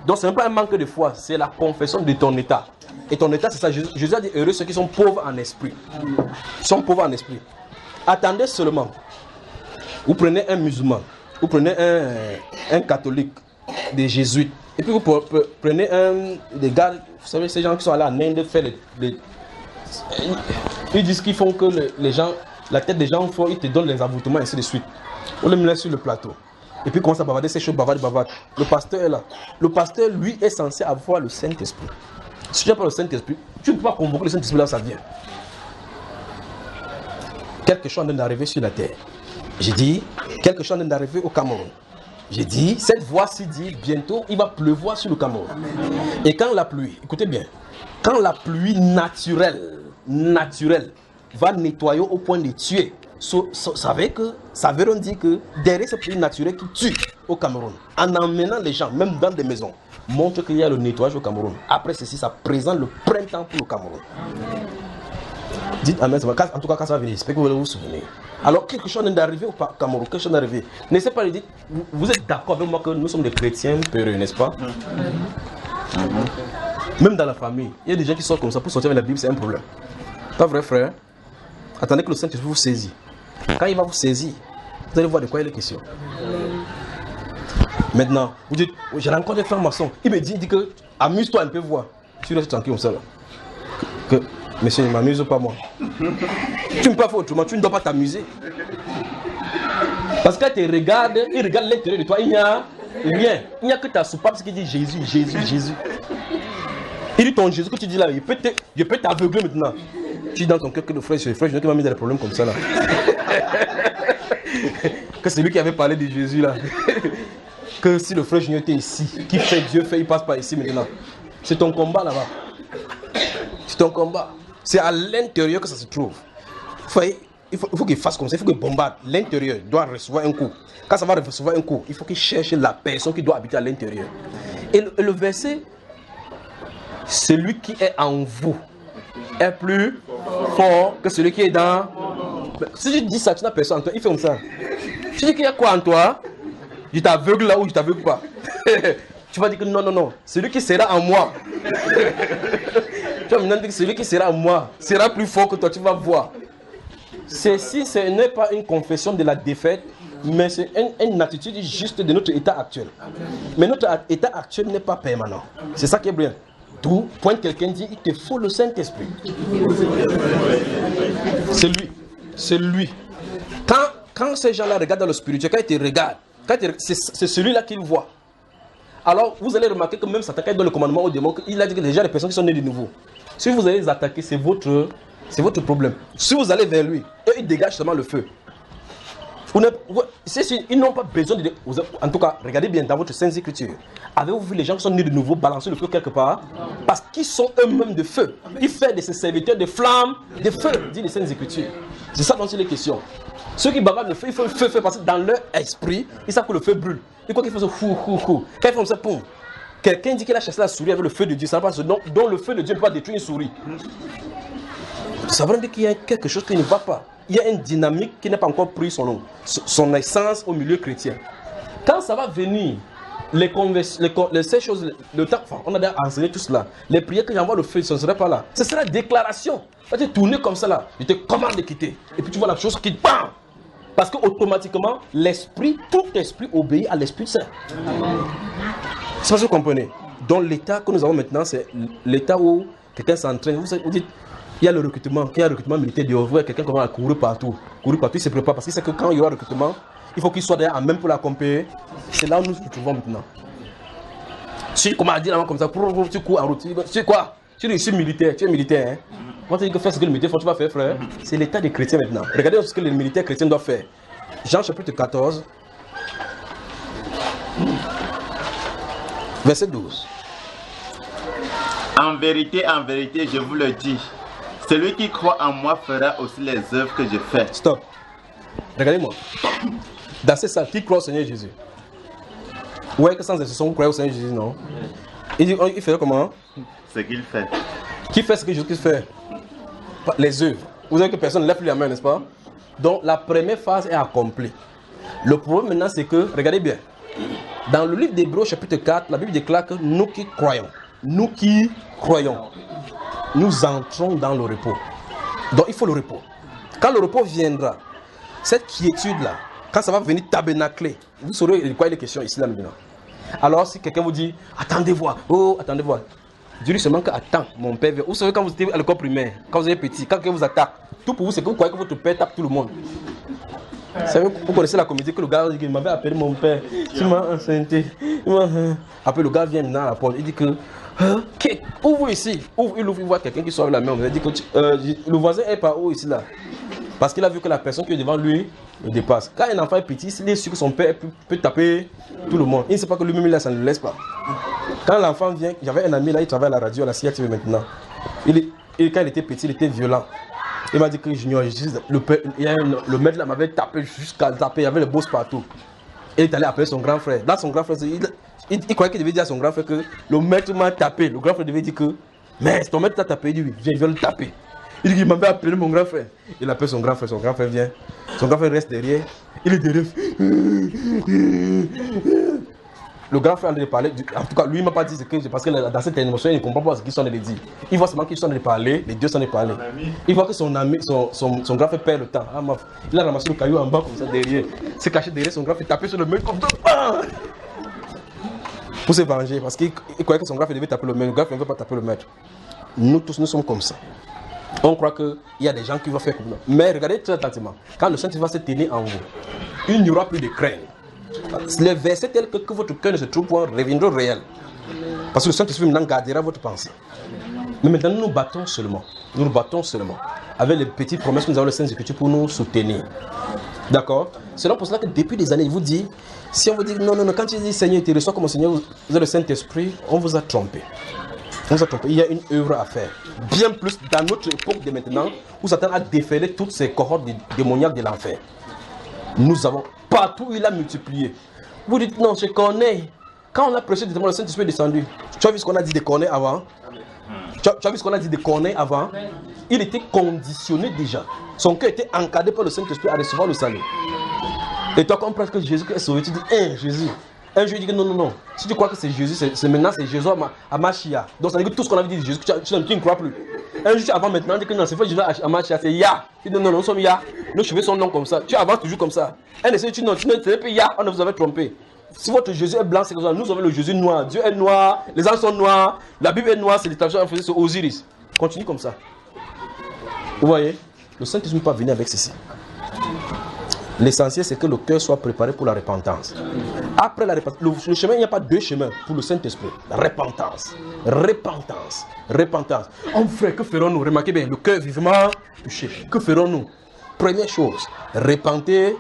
Donc ce n'est pas un manque de foi, c'est la confession de ton état. Et ton état, c'est ça. Jésus a dit heureux ceux qui sont pauvres en esprit. Ils sont pauvres en esprit. Attendez seulement. Vous prenez un musulman, vous prenez un catholique, des jésuites, et puis vous prenez des gars, vous savez, ces gens qui sont allés en Inde faire ils disent qu'ils font que les gens, la tête des gens, ils te donnent les avoutements et ainsi de suite. On les met sur le plateau. Et puis commence à bavarder, ces choses bavardent. Le pasteur est là. Le pasteur, lui, est censé avoir le Saint-Esprit. Si tu n'as pas le Saint-Esprit, tu ne peux pas convoquer le Saint-Esprit là où ça vient. Quelque chose est d'arriver sur la terre. J'ai dit, quelque chose est d'arriver au Cameroun. J'ai dit, cette voix-ci dit, bientôt, il va pleuvoir sur le Cameroun. Et quand la pluie, écoutez bien, quand la pluie naturelle va nettoyer au point de tuer, ça veut dire que derrière cette pluie naturelle qui tue au Cameroun, en emmenant les gens, même dans des maisons, montre qu'il y a le nettoyage au Cameroun. Après ceci, ça présente le printemps pour le Cameroun. Dites Amen, en tout cas quand ça va venir, j'espère que vous allez vous souvenir. Alors quelque chose est d'arriver au Cameroun, quelque chose est d'arriver. N'essayez pas de dire, vous êtes d'accord avec moi que nous sommes des chrétiens peureux, n'est-ce pas? Même dans la famille, il y a des gens qui sortent comme ça pour sortir avec la Bible, c'est un problème. Pas vrai frère? Attendez que le Saint-Esprit vous saisisse. Quand il va vous saisir, vous allez voir de quoi il est question. Maintenant, vous dites, j'ai rencontré un franc-maçon, il me dit que amuse-toi un peu, voir. Tu restes tranquille comme ça là. Que, monsieur, ne m'amuse pas moi. Tu ne peux pas faire autrement, tu ne dois pas t'amuser. Parce qu'il te regarde, il regarde l'intérieur de toi, il n'y a rien. Il n'y a que ta soupape qui dit Jésus, Jésus, Jésus. Il dit ton Jésus que tu dis là, je peux t'aveugler maintenant. Tu dis dans ton cœur que le frère, c'est le frère qui m'a mis dans des problèmes comme ça là. Que c'est lui qui avait parlé de Jésus là. Que si le frère Junior était ici, qui fait Dieu fait, il passe par ici maintenant. C'est ton combat là-bas. C'est ton combat. C'est à l'intérieur que ça se trouve. Il faut qu'il fasse comme ça, il faut qu'il bombarde. L'intérieur doit recevoir un coup. Quand ça va recevoir un coup, il faut qu'il cherche la personne qui doit habiter à l'intérieur. Et le verset, celui qui est en vous est plus fort que celui qui est dans... Si je dis ça, tu n'as personne en toi, il fait comme ça. Tu dis qu'il y a quoi en toi? Je t'aveugle là où je t'aveugle pas. Tu vas dire que non, non, non. Celui qui sera en moi. Tu vas maintenant dire que celui qui sera en moi sera plus fort que toi, tu vas voir. Ceci, ce n'est pas une confession de la défaite, mais c'est une attitude juste de notre état actuel. Mais notre état actuel n'est pas permanent. C'est ça qui est bien. D'où, point quelqu'un dit, il te faut le Saint-Esprit. C'est lui. C'est lui. Quand ces gens-là regardent dans le spirituel, quand ils te regardent, c'est celui-là qu'ils voient. Alors, vous allez remarquer que même Satan, quand il donne le commandement aux démons, il a dit que déjà les personnes qui sont nées de nouveau, si vous allez les attaquer, c'est votre problème. Si vous allez vers lui, eux, ils dégagent seulement le feu. Ils n'ont pas besoin de... En tout cas, regardez bien dans votre Sainte Écriture. Avez-vous vu les gens qui sont nés de nouveau balancer le feu quelque part? Parce qu'ils sont eux-mêmes de feu. Ils font de ces serviteurs de flammes, de feu, dit les Saintes Écritures. C'est ça dont il est question. Ceux qui bavardent le feu, ils font le feu parce que dans leur esprit, ils savent que le feu brûle. Et quoi qu'ils font ça, fou. Quand ils font ça, poum. Quelqu'un dit qu'il a chassé la souris avec le feu de Dieu. Ça va pas dont le feu de Dieu ne peut pas détruire une souris. Ça veut dire qu'il y a quelque chose qui ne va pas. Il y a une dynamique qui n'a pas encore pris son essence au milieu chrétien. Quand ça va venir, ces choses, le temps, enfin, on a déjà enseigné tout cela. Les prières que j'envoie le feu, ce ne serait pas là. Ce sera la déclaration. Tu vas te tourner comme ça là. Je te commande de quitter. Et puis tu vois la chose qui bam! Parce qu'automatiquement, l'esprit, tout esprit obéit à l'Esprit Saint. C'est pas ce que vous comprenez. Donc l'état que nous avons maintenant, c'est l'état où quelqu'un s'entraîne. Vous dites, il y a le recrutement, militaire de ouvrir quelqu'un qui va courir partout. Il se prépare parce qu'il sait que quand il y aura recrutement, il faut qu'il soit derrière en même pour l'accompagner. C'est là où nous nous trouvons maintenant. Si comment dire comme ça, tu cours en route, tu sais quoi? Tu es militaire, tu es militaire. Hein? Quand tu dis que faire ce que le militaire faut, tu vas faire, frère. C'est l'état des chrétiens maintenant. Regardez ce que les militaires chrétiens doivent faire. Jean chapitre 14, verset 12. En vérité, je vous le dis, celui qui croit en moi fera aussi les œuvres que je fais. Stop. Regardez-moi. Dans ces salles, qui croit au Seigneur Jésus? Ouais, que sans exception, vous croyez au Seigneur Jésus, non? Il fait comment? Ce qu'il fait. Qui fait ce que Jésus fait? Les œuvres. Vous savez que personne ne lève plus la main, n'est-ce pas? Donc la première phase est accomplie. Le problème maintenant, c'est que, regardez bien, Dans le livre d'Hébreux, chapitre 4, la Bible déclare que nous qui croyons, nous entrons dans le repos. Donc il faut le repos. Quand le repos viendra, cette quiétude-là, quand ça va venir tabernacler, vous saurez de quoi il est question ici là maintenant. Alors si quelqu'un vous dit, attendez voir, oh attendez voir, dis-lui seulement que attends, mon père vient. Vous savez quand vous étiez à l'école primaire, quand vous êtes petit, quand quelqu'un vous attaque, tout pour vous c'est que vous croyez que votre père tape tout le monde. Vous savez, vous connaissez la comédie que le gars dit qu'il m'avait appelé mon père, il m'a enceinté. Après le gars vient dans la porte, il dit que ouvre ici, il voit quelqu'un qui sort avec la main, il dit que le voisin est par où ici là. Parce qu'il a vu que la personne qui est devant lui le dépasse. Quand un enfant est petit, il est sûr que son père peut taper tout le monde. Il ne sait pas que lui-même ça ne le laisse pas. Quand l'enfant vient, j'avais un ami là, il travaille à la radio, à la CIATV maintenant. Quand il était petit, il était violent. Il m'a dit que le maître là m'avait tapé jusqu'à taper, il y avait le boss partout. Et il est allé appeler son grand frère. Là, son grand frère, il croyait qu'il devait dire à son grand frère que le maître m'a tapé. Le grand frère devait dire que, mais ton maître t'a tapé, il dit oui, je viens le taper. Il dit qu'il m'avait appelé mon grand frère. Il appelle son grand frère vient. Son grand frère reste derrière. Il est derrière. Le grand frère allait parler. En tout cas, lui, il ne m'a pas dit ce que parce que dans cette émotion, il ne comprend pas ce qu'ils sont allés dire. Il voit seulement qu'ils sont allés parler, les deux sont allés parler. Il voit que son ami, son grand frère perd le temps. Il a ramassé le caillou en bas comme ça derrière. Il s'est caché derrière son grand frère, tapé sur le mur comme ça. Pour se venger, parce qu'il croyait que son grand frère devait taper le maître. Le grand frère ne veut pas taper le maître. Nous tous, nous sommes comme ça. On croit qu'il y a des gens qui vont faire comme ça. Mais regardez très attentivement. Quand le Saint-Esprit va se tenir en vous, il n'y aura plus de crainte. Les versets tels que votre cœur ne se trouve point reviendront réels. Parce que le Saint-Esprit maintenant gardera votre pensée. Mais maintenant, nous nous battons seulement. Nous nous battons seulement. Avec les petites promesses que nous avons le Saint-Esprit pour nous soutenir. D'accord? C'est là pour cela que depuis des années, il vous dit, si on vous dit non, quand tu dis Seigneur, tu reçois comme Seigneur, vous avez le Saint-Esprit, on vous a trompé. Il y a une œuvre à faire. Bien plus dans notre époque de maintenant, où Satan a déferlé toutes ces cohortes démoniaques de l'enfer. Nous avons partout où il a multiplié. Vous dites non, je connais. Quand on a prêché, le Saint-Esprit est descendu. Tu as vu ce qu'on a dit de connaître avant? Tu as vu ce qu'on a dit de connaître avant? Il était conditionné déjà. Son cœur était encadré par le Saint-Esprit à recevoir le salut. Et toi, quand on pense que Jésus est sauvé, tu dis, Jésus. Un jour, il dit que non. Si tu crois que c'est Jésus, maintenant c'est Jésus à Machia. Donc ça veut dire que tout ce qu'on avait dit de Jésus, tu ne crois plus. Un jour, tu avances maintenant, tu dis que non, c'est pas Jésus à Machia, c'est Ya. Tu dis non, nous sommes Ya. Nos cheveux sont longs comme ça. Tu avances toujours comme ça. Un essai, tu ne sais plus Ya, on ne vous avait trompé. Si votre Jésus est blanc, c'est comme ça. Nous avons le Jésus noir. Dieu est noir, les anges sont noirs, la Bible est noire, c'est les traductions en français, c'est Osiris. Continue comme ça. Vous voyez, le Saint-Esprit n'est pas venu avec ceci. L'essentiel, c'est que le cœur soit préparé pour la repentance. Après la repentance, le chemin, il n'y a pas deux chemins pour le Saint-Esprit. Repentance. Oh frère, que ferons-nous? Remarquez bien, le cœur vivement touché. Que ferons-nous? Première chose, repentez.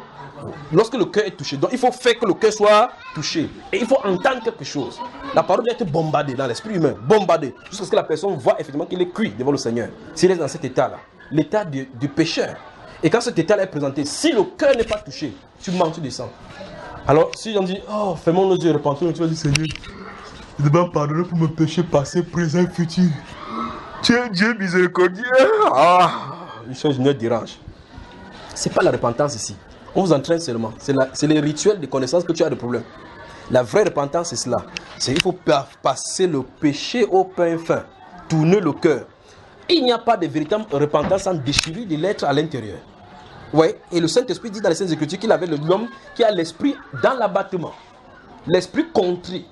Lorsque le cœur est touché, donc il faut faire que le cœur soit touché. Et il faut entendre quelque chose. La parole doit être bombardée dans l'esprit humain. Bombardée. Jusqu'à ce que la personne voit effectivement qu'il est cuit devant le Seigneur. S'il est dans cet état-là. L'état du pécheur. Et quand cet état est présenté, si le cœur n'est pas touché, tu mens, tu descends. Alors, si on dit, oh, fermons nos yeux, repentons, tu vas dire, Seigneur, je demande pardon pour mes péchés passés, présents, futurs. Tu es Dieu miséricordieux. Une chose ne dérange. Ce n'est pas la repentance ici. On vous entraîne seulement. C'est les rituels de connaissance que tu as de problème. La vraie repentance, c'est cela. C'est qu'il faut passer le péché au pain fin. Tourner le cœur. Il n'y a pas de véritable repentance sans déchirer de l'être à l'intérieur. Ouais. Et le Saint-Esprit dit dans les Saintes Écritures qu'il avait l'homme qui a l'esprit dans l'abattement. L'esprit contrit.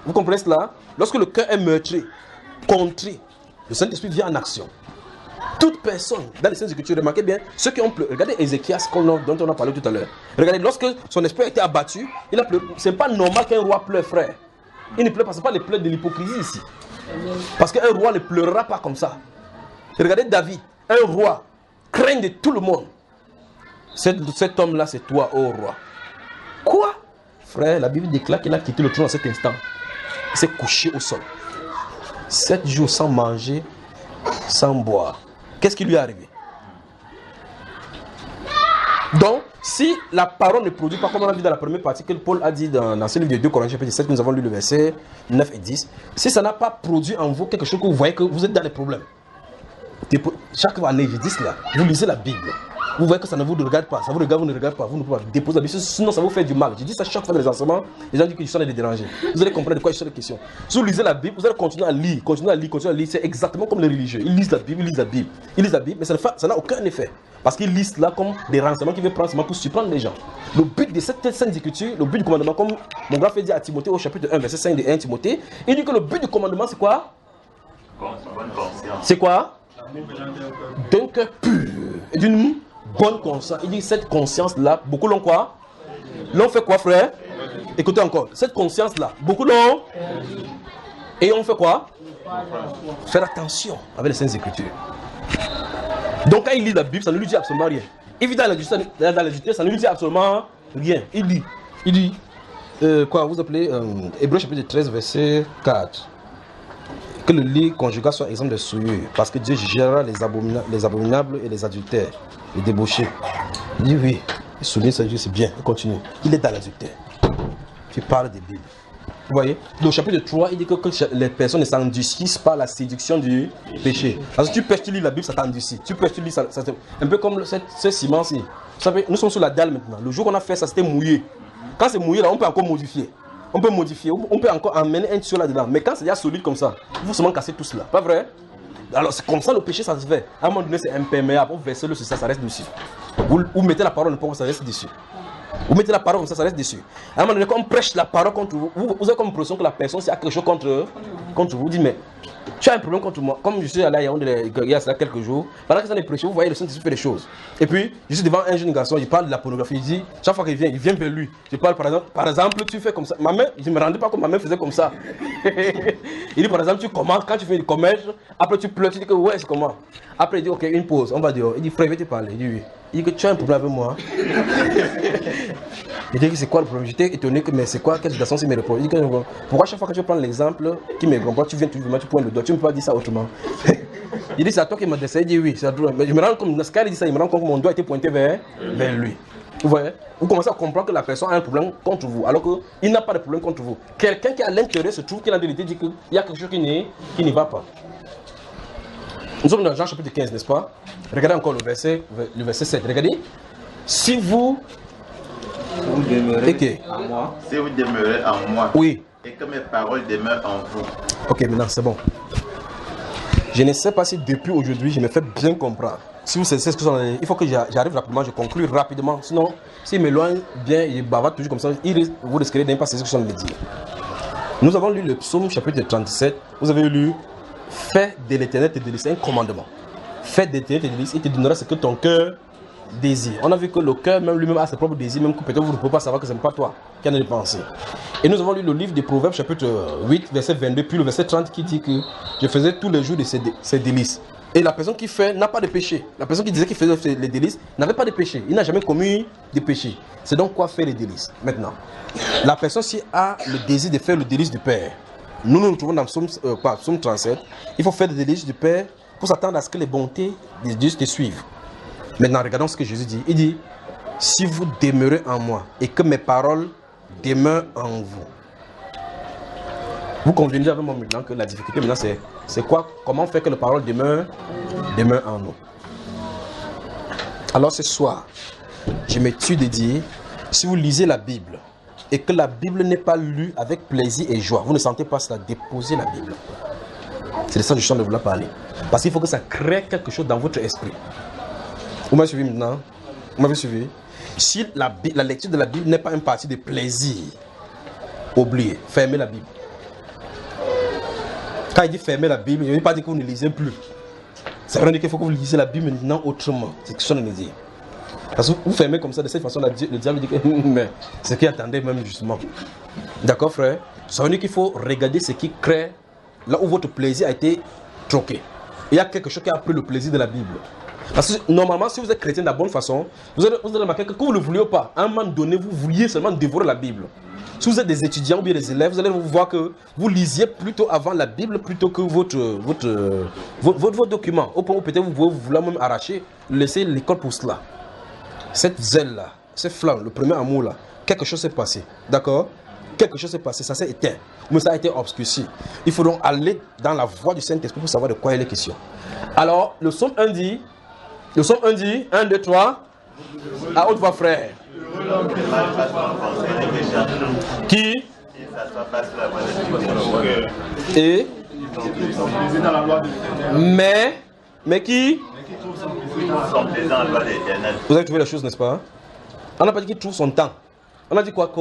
Vous comprenez cela? Lorsque le cœur est meurtri, contrit, le Saint-Esprit vient en action. Toute personne, dans les Saintes Écritures, remarquez bien, ceux qui ont pleuré. Regardez Ézéchias dont on a parlé tout à l'heure. Regardez, lorsque son esprit a été abattu, il a pleuré. Ce n'est pas normal qu'un roi pleure, frère. Il ne pleure pas, ce n'est pas les pleurs de l'hypocrisie ici. Parce qu'un roi ne pleurera pas comme ça. Regardez David, un roi, craint de tout le monde. Cet homme-là, c'est toi, ô roi. Quoi? Frère, la Bible déclare qu'il a quitté le trône à cet instant. Il s'est couché au sol. 7 jours sans manger, sans boire. Qu'est-ce qui lui est arrivé? Donc, si la parole ne produit pas, comme on a vu dans la première partie que Paul a dit dans ce livre de 2 Corinthiens, chapitre 7, que nous avons lu le verset 9 et 10, si ça n'a pas produit en vous quelque chose que vous voyez que vous êtes dans des problèmes, chaque année, je dis cela, vous lisez la Bible, vous voyez que ça ne vous regarde pas, ça vous regarde, vous ne regardez pas, vous ne pouvez pas déposer la Bible, sinon ça vous fait du mal. Je dis ça chaque fois dans les enseignements, les gens disent que je suis en train de les déranger. Vous allez comprendre de quoi il s'agit de question. Si vous lisez la Bible, vous allez continuer à lire, continuer à lire, continuer à lire. C'est exactement comme les religieux. Ils lisent la Bible, ils lisent la Bible, ils lisent la Bible, mais ça n'a aucun effet. Parce qu'ils lisent là comme des renseignements qu'ils veulent prendre seulement pour surprendre les gens. Le but de cette sainte écriture, le but du commandement, comme mon grand frère dit à Timothée au chapitre 1, verset 5 de 1 Timothée, il dit que le but du commandement c'est quoi? C'est quoi? D'un cœur pur et d'une bonne conscience. Il dit cette conscience-là, beaucoup l'ont quoi? L'ont fait quoi, frère? Écoutez encore, cette conscience-là, beaucoup l'ont. Et on fait quoi? Faire attention avec les saintes écritures. Donc quand il lit la Bible, ça ne lui dit absolument rien. Il vit dans la justice, ça ne lui dit absolument rien. Il dit, quoi, vous appelez Hébreux chapitre 13, verset 4. Que le lit conjugal soit exempt de souillure, parce que Dieu gérera les abominables et les adultères, les débauchés. Il dit oui, il souligne ça, c'est bien, il continue. Il est dans l'adultère. Tu parles des Bibles. Vous voyez? Donc, au chapitre 3, il dit que les personnes ne s'endurcissent pas la séduction du péché. Parce que tu pêches, tu lis la Bible, ça t'endurcit. Tu pêches, tu lis, ça un peu comme ce ciment-ci. Vous savez, nous sommes sur la dalle maintenant. Le jour qu'on a fait ça, c'était mouillé. Quand c'est mouillé, là, on peut encore modifier. On peut modifier, on peut encore emmener un tuyau là-dedans. Mais quand c'est déjà solide comme ça, il faut seulement casser tout cela. Pas vrai? Alors, c'est comme ça le péché, ça se fait. À un moment donné, c'est imperméable. Vous versez le sur ça, ça reste dessus. Vous mettez la parole, ça reste dessus. Vous mettez la parole comme ça reste dessus. À un moment donné, quand on prêche la parole contre vous, vous avez comme l'impression que la personne a quelque chose contre vous. Vous dites, mais tu as un problème contre moi. Comme je suis allé à Yaoundé il y a quelques jours, pendant que ça est prêché, vous voyez le Saint-Esprit fait des choses. Et puis, je suis devant un jeune garçon, il parle de la pornographie. Il dit, chaque fois qu'il vient vers lui. Je parle par exemple, tu fais comme ça. Ma main, je ne me rendais pas compte, ma main faisait comme ça. Il dit, par exemple, tu commences, quand tu fais du commerce, après tu pleures, tu dis que ouais, c'est comment. Après, il dit, ok, une pause, on va dehors. Il dit, frère, je vais te parler. Il dit, oui. Il dit que tu as un problème avec moi. Il dit que c'est quoi le problème? J'étais étonné que mais c'est quoi? Quel garçon c'est mes réponses? Il dit que pourquoi chaque fois que je prends l'exemple qui me comprend, tu viens toujours, tu pointes le doigt, tu ne peux pas dire ça autrement. Il dit c'est à toi qui m'a décidé, il dit oui, c'est à toi. Mais je me rends compte, quand il dit ça, il me rend compte que mon doigt a été pointé vers lui. Vous voyez? Vous commencez à comprendre que la personne a un problème contre vous, alors qu'il n'a pas de problème contre vous. Quelqu'un qui à l'intérieur se trouve qu'il a vérité dit qu'il y a quelque chose qui n'y va pas. Nous sommes dans Jean chapitre 15, n'est-ce pas? Regardez encore le verset 7. Regardez. Si vous demeurez en moi. Si vous demeurez en moi. Oui. Et que mes paroles demeurent en vous. Ok, maintenant c'est bon. Je ne sais pas si depuis aujourd'hui je me fais bien comprendre. Si vous savez ce que c'est, il faut que j'arrive rapidement, je conclue rapidement. Sinon, s'il m'éloigne bien, il bavarde toujours comme ça, vous risquerez de ne pas saisir ce que je viens de dire. Nous avons lu le psaume chapitre 37. Vous avez lu fais de l'éternel tes délices, c'est un commandement. Fais de l'éternel tes délices, il te donnera ce que ton cœur désire. On a vu que le cœur même lui-même a ses propres désirs, même que peut-être vous ne pouvez pas savoir que ce n'est pas toi qui en as pensé. Et nous avons lu le livre des Proverbes chapitre 8, verset 22, puis le verset 30 qui dit que je faisais tous les jours de ces délices. Et la personne qui fait n'a pas de péché. La personne qui disait qu'il faisait les délices n'avait pas de péché. Il n'a jamais commis de péché. C'est donc quoi faire les délices? Maintenant, la personne qui a le désir de faire le délice du Père, nous nous retrouvons dans Psaume 37. Il faut faire des délices du Père pour s'attendre à ce que les bontés de Dieu te suivent. Maintenant, regardons ce que Jésus dit. Il dit, si vous demeurez en moi et que mes paroles demeurent en vous. Vous convenez avec moi maintenant que la difficulté maintenant c'est quoi? Comment faire que les paroles demeurent en nous? Alors ce soir, je me tue de dire, si vous lisez la Bible et que la Bible n'est pas lue avec plaisir et joie, vous ne sentez pas cela, déposez la Bible. C'est de ça que je suis en train de vous parler. Parce qu'il faut que ça crée quelque chose dans votre esprit. Vous m'avez suivi maintenant? Vous m'avez suivi? Si la lecture de la Bible n'est pas une partie de plaisir, oubliez, fermez la Bible. Quand il dit fermer la Bible, il ne veut pas dire que vous ne lisez plus. Ça veut dire qu'il faut que vous lisez la Bible maintenant autrement. C'est ce que je veux dire. Parce que vous fermez comme ça, de cette façon, le diable dit que mais c'est ce qu'il attendait même justement. D'accord, frère? Ça veut dire qu'il faut regarder ce qui crée là où votre plaisir a été troqué. Il y a quelque chose qui a pris le plaisir de la Bible. Parce que normalement, si vous êtes chrétien de la bonne façon, vous allez remarquer que vous ne le vouliez pas, à un moment donné, vous vouliez seulement dévorer la Bible. Si vous êtes des étudiants ou bien des élèves, vous allez voir que vous lisiez plutôt avant la Bible plutôt que vos documents. Au point où peut-être vous voulez même arracher, laisser l'école pour cela. Cette zèle-là, ce flamme, le premier amour-là, quelque chose s'est passé. D'accord? Quelque chose s'est passé, ça s'est éteint. Mais ça a été obscurci. Il faut donc aller dans la voie du Saint-Esprit pour savoir de quoi il est question. Alors, le psaume 1 dit, Le somme 1 dit 1, 2, 3. À haute voix, frère. Qui? Et? Mais qui? Vous avez trouvé la chose, n'est-ce pas? On n'a pas dit qu'il trouve son temps. On a dit quoi?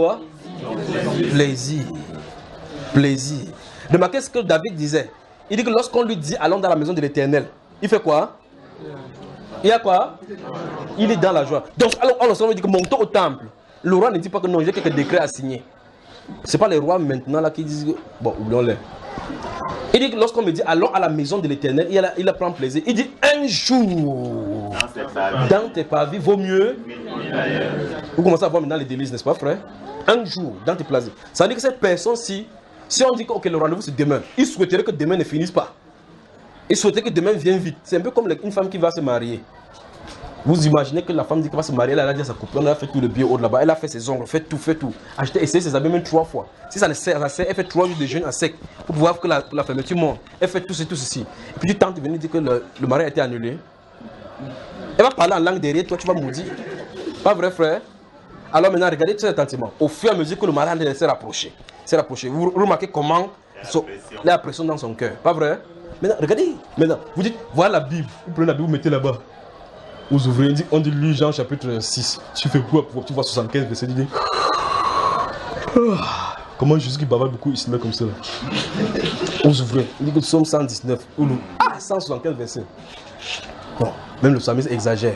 Plaisir. Plaisir. Remarquez ce que David disait. Il dit que lorsqu'on lui dit allons dans la maison de l'Éternel, il fait quoi? Il y a quoi? Il est dans la joie. Donc, alors, on dit que montons au temple. Le roi ne dit pas que non, j'ai quelques décrets à signer. Ce n'est pas les rois maintenant là qui disent que... Bon, oublions-les. Il dit que lorsqu'on me dit allons à la maison de l'Éternel, il prend plaisir. Il dit un jour dans tes pavis vaut mieux. Vous commencez à voir maintenant les délices, n'est-ce pas, frère? Un jour dans tes plaisirs. Ça veut dire que cette personne-ci, si on dit que le rendez-vous c'est demain, il souhaiterait que demain ne finisse pas. Il souhaiterait que demain vienne vite. C'est un peu comme une femme qui va se marier. Vous imaginez que la femme dit qu'elle va se marier, elle a dit à sa copine, elle a fait tout le billet haut là-bas, elle a fait ses ongles, fait tout. Acheter, essayer ses habits même 3 fois. Si ça ne sert, elle fait 3 jours de jeûne à sec pour pouvoir que la fermeture monte. Elle fait tout ceci. Et puis tu tentes de venir dire que le mariage a été annulé. Elle va parler en langue derrière toi, tu vas maudire. Pas vrai, frère? Alors maintenant, regardez très attentivement. Au fur et à mesure que le mariage s'est rapproché. Vous remarquez comment il y a la pression dans son cœur. Pas vrai? Maintenant, regardez. Maintenant, vous dites, voilà la Bible. Vous prenez la Bible, vous mettez là-bas. Vous ouvrez, on dit lui Jean chapitre 6. Tu fais quoi? Tu vois 75 versets. Tu dis, comment Jésus qui bavarde beaucoup, il se met comme ça. Vous ouvrez. Il dit que Psaume 119. 175 versets. Bon, même le psalmiste exagère.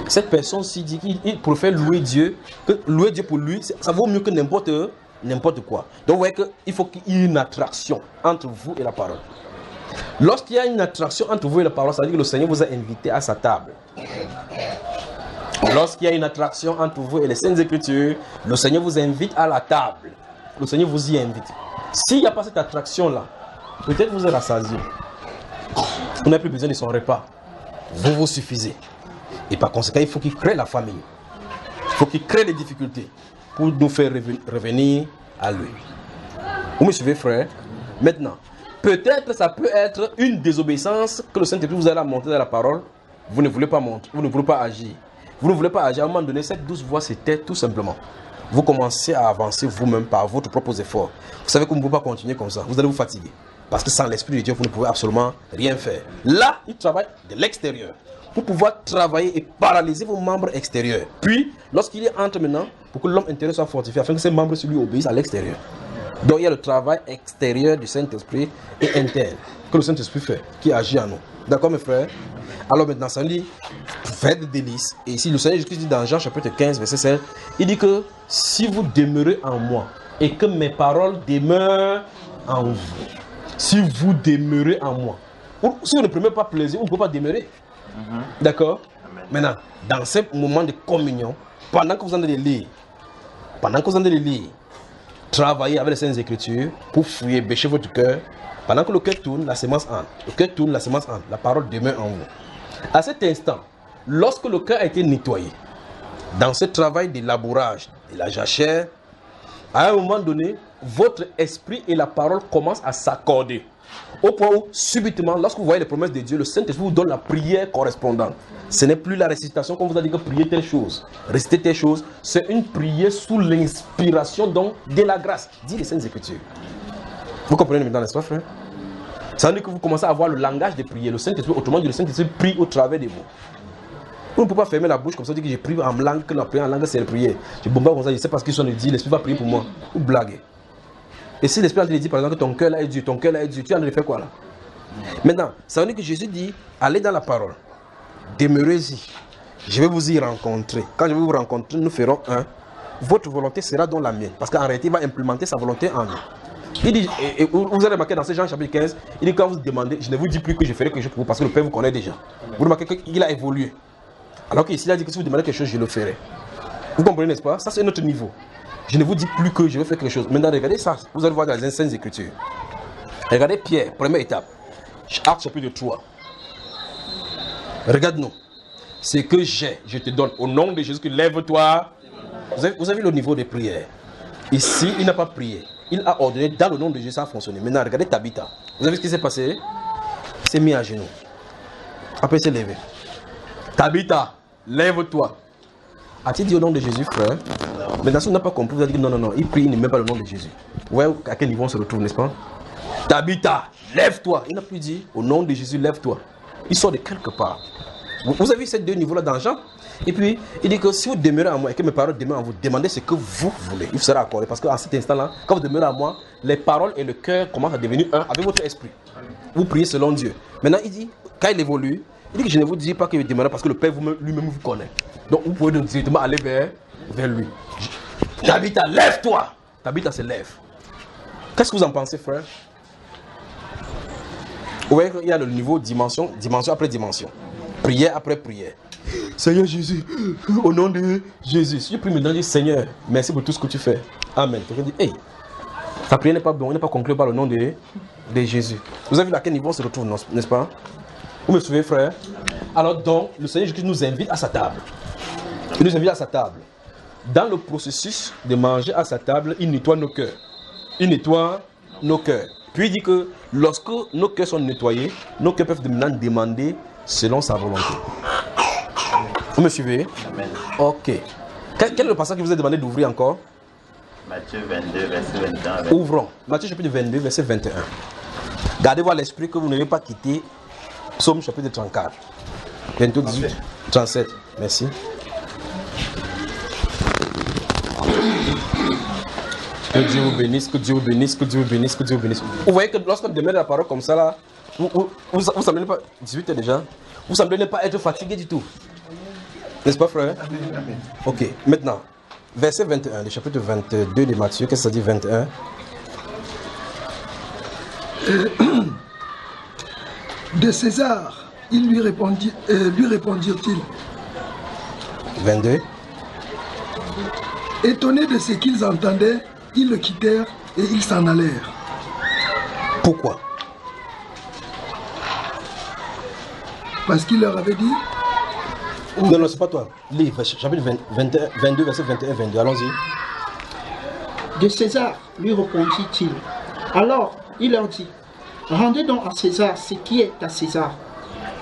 Cette personne-ci dit qu'il préfère louer Dieu, que louer Dieu pour lui, ça vaut mieux que n'importe quoi. Donc vous voyez qu'il faut qu'il y ait une attraction entre vous et la parole. Lorsqu'il y a une attraction entre vous et la parole, ça veut dire que le Seigneur vous a invité à sa table. Lorsqu'il y a une attraction entre vous et les Saintes Écritures, le Seigneur vous invite à la table. Le Seigneur vous y invite. S'il n'y a pas cette attraction-là, peut-être vous êtes rassasié. Vous n'avez plus besoin de son repas. Vous vous suffisez. Et par conséquent, il faut qu'il crée la famille. Il faut qu'il crée les difficultés pour nous faire revenir à lui. Vous me suivez, frère? Maintenant, peut-être ça peut être une désobéissance que le Saint-Esprit vous a montré dans la parole. Vous ne voulez pas montrer, vous ne voulez pas agir. Vous ne voulez pas agir. À un moment donné, cette douce voix se tait tout simplement. Vous commencez à avancer vous-même par votre propre effort. Vous savez que vous ne pouvez pas continuer comme ça. Vous allez vous fatiguer. Parce que sans l'Esprit de Dieu, vous ne pouvez absolument rien faire. Là, il travaille de l'extérieur. Pour pouvoir travailler et paralyser vos membres extérieurs. Puis, lorsqu'il est entre maintenant, pour que l'homme intérieur soit fortifié, afin que ses membres lui obéissent à l'extérieur. Donc, il y a le travail extérieur du Saint-Esprit et interne que le Saint-Esprit fait, qui agit en nous. D'accord, mes frères? Alors maintenant, ça dit, faites des délices. Et ici, le Seigneur Jésus dit dans Jean chapitre 15, verset 7, il dit que si vous demeurez en moi et que mes paroles demeurent en vous, si vous demeurez en moi, si vous ne prenez pas plaisir, vous ne pouvez pas demeurer. D'accord? Maintenant, dans ce moment de communion, pendant que vous en allez lire, travaillez avec les Saintes Écritures pour fouiller, bêcher votre cœur. Pendant que le cœur tourne, la sémence entre. Le cœur tourne, la sémence entre. La parole demeure en vous. À cet instant, lorsque le cœur a été nettoyé, dans ce travail de labourage de la jachère, à un moment donné, votre esprit et la parole commencent à s'accorder. Au point où, subitement, lorsque vous voyez les promesses de Dieu, le Saint-Esprit vous donne la prière correspondante. Ce n'est plus la récitation qu'on vous a dit que prier telle chose, réciter telle chose. C'est une prière sous l'inspiration donc de la grâce, dit les Saintes Écritures. Vous comprenez maintenant, n'est-ce pas, frère? Ça veut dire que vous commencez à avoir le langage de prière. Le Saint-Esprit, autrement dit, le Saint-Esprit prie au travers de vous. Vous ne pouvez pas fermer la bouche comme ça, dire que j'ai prié en langue, que la prière en langue c'est la prière. Je bombarde comme ça, je sais pas ce qu'ils sont dit, l'Esprit va prier pour moi. Vous blaguez. Et si l'Esprit te dit par exemple que ton cœur là est dur, tu es en train de faire quoi là? Maintenant, ça veut dire que Jésus dit, allez dans la parole, demeurez-y, je vais vous y rencontrer. Quand je vais vous rencontrer, nous ferons un. Votre volonté sera dans la mienne. Parce qu'en réalité, il va implémenter sa volonté en nous. Il dit, et vous avez remarqué dans ce Jean chapitre 15, il dit quand vous demandez, je ne vous dis plus que je ferai quelque chose pour vous, parce que le Père vous connaît déjà. Vous remarquez qu'il a évolué. Alors qu'ici, il a dit que si vous demandez quelque chose, je le ferai. Vous comprenez, n'est-ce pas? Ça, c'est notre niveau. Je ne vous dis plus que je vais faire quelque chose. Maintenant, regardez ça. Vous allez voir dans les Saintes Écritures. Regardez Pierre, première étape. Acte chapitre 3. Regarde-nous. Ce que j'ai, je te donne. Au nom de Jésus, lève-toi. Vous avez le niveau de prière. Ici, il n'a pas prié. Il a ordonné dans le nom de Jésus, ça a fonctionné. Maintenant, regardez Tabitha. Vous avez vu ce qui s'est passé? Il s'est mis à genoux. Après, il s'est levé. Tabitha, lève-toi. A-t-il dit au nom de Jésus, frère? Maintenant, si on n'a pas compris, vous allez dire non, non, non, il prie, il ne met pas le nom de Jésus. Vous voyez à quel niveau on se retrouve, n'est-ce pas? Tabitha, lève-toi. Il n'a plus dit au nom de Jésus, lève-toi. Il sort de quelque part. Vous avez vu ces deux niveaux-là dans Jean? Et puis, il dit que si vous demeurez en moi et que mes paroles demeurent en vous, demandez ce que vous voulez. Il vous sera accordé. Parce qu'à cet instant-là, quand vous demeurez en moi, les paroles et le cœur commencent à devenir un avec votre esprit. Vous priez selon Dieu. Maintenant, il dit, quand il évolue, il dit que je ne vous dis pas que vous demeurez parce que le Père lui-même vous connaît. Donc, vous pouvez directement aller vers lui. Tabitha, lève-toi. Tabitha se lève. Qu'est-ce que vous en pensez, frère? Vous voyez qu'il y a le niveau dimension, dimension après dimension. Prière après prière. Seigneur Jésus, au nom de Jésus. Si je prie maintenant, je dis Seigneur, merci pour tout ce que tu fais. Amen. Quelqu'un dit, hey, ta prière n'est pas bonne, on n'est pas conclue par le nom de Jésus. Vous avez vu à quel niveau on se retrouve, n'est-ce pas? Vous me suivez, frère? Alors donc, le Seigneur Jésus nous invite à sa table. Il nous invite à sa table. Dans le processus de manger à sa table, il nettoie nos cœurs. Il nettoie nos cœurs. Puis il dit que lorsque nos cœurs sont nettoyés, nos cœurs peuvent maintenant demander selon sa volonté. Vous me suivez? Amen. Ok. Quel est le passage que vous avez demandé d'ouvrir encore? Matthieu 22, verset 21. Ouvrons. Matthieu chapitre 22, verset 21. Gardez-vous à l'esprit que vous n'avez pas quitté Psaume chapitre 34. 22, 18, 37. Merci. Que Dieu vous bénisse, que Dieu vous bénisse, que Dieu vous bénisse, que Dieu vous bénisse. Vous voyez que lorsqu'on demande la parole comme ça là, vous semblez pas, 18 déjà, vous semblez ne pas être fatigué du tout. N'est-ce pas, frère? Ok, maintenant, verset 21, le chapitre 22 de Matthieu, qu'est-ce que ça dit 21? De César, lui répondirent-ils. 22. Étonnés de ce qu'ils entendaient, ils le quittèrent et ils s'en allèrent. Pourquoi? Parce qu'il leur avait dit. Non, non, c'est pas toi. Lis, chapitre 22, verset 21, 22. Allons-y. De César, lui répondit-il. Alors, il leur dit, rendez donc à César ce qui est à César,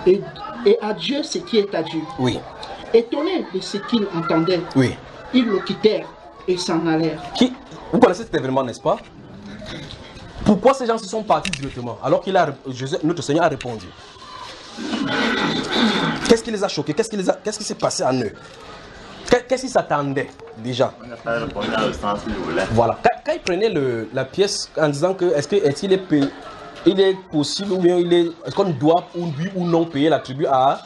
et à Dieu ce qui est à Dieu. Oui. Étonnés de ce qu'ils entendaient, Oui. ils le quittèrent et s'en allèrent. Vous connaissez cet événement, n'est-ce pas? Pourquoi ces gens se sont partis directement alors que notre Seigneur a répondu? Qu'est-ce qui les a choqués? Qu'est-ce qui s'est passé en eux? Qu'est-ce qu'ils s'attendaient déjà? On n'a pas répondu dans le sens qu'il voulait. Voilà. Quand ils prenaient la pièce en disant que il est possible ou bien est-ce qu'on doit oui ou non payer la tribu à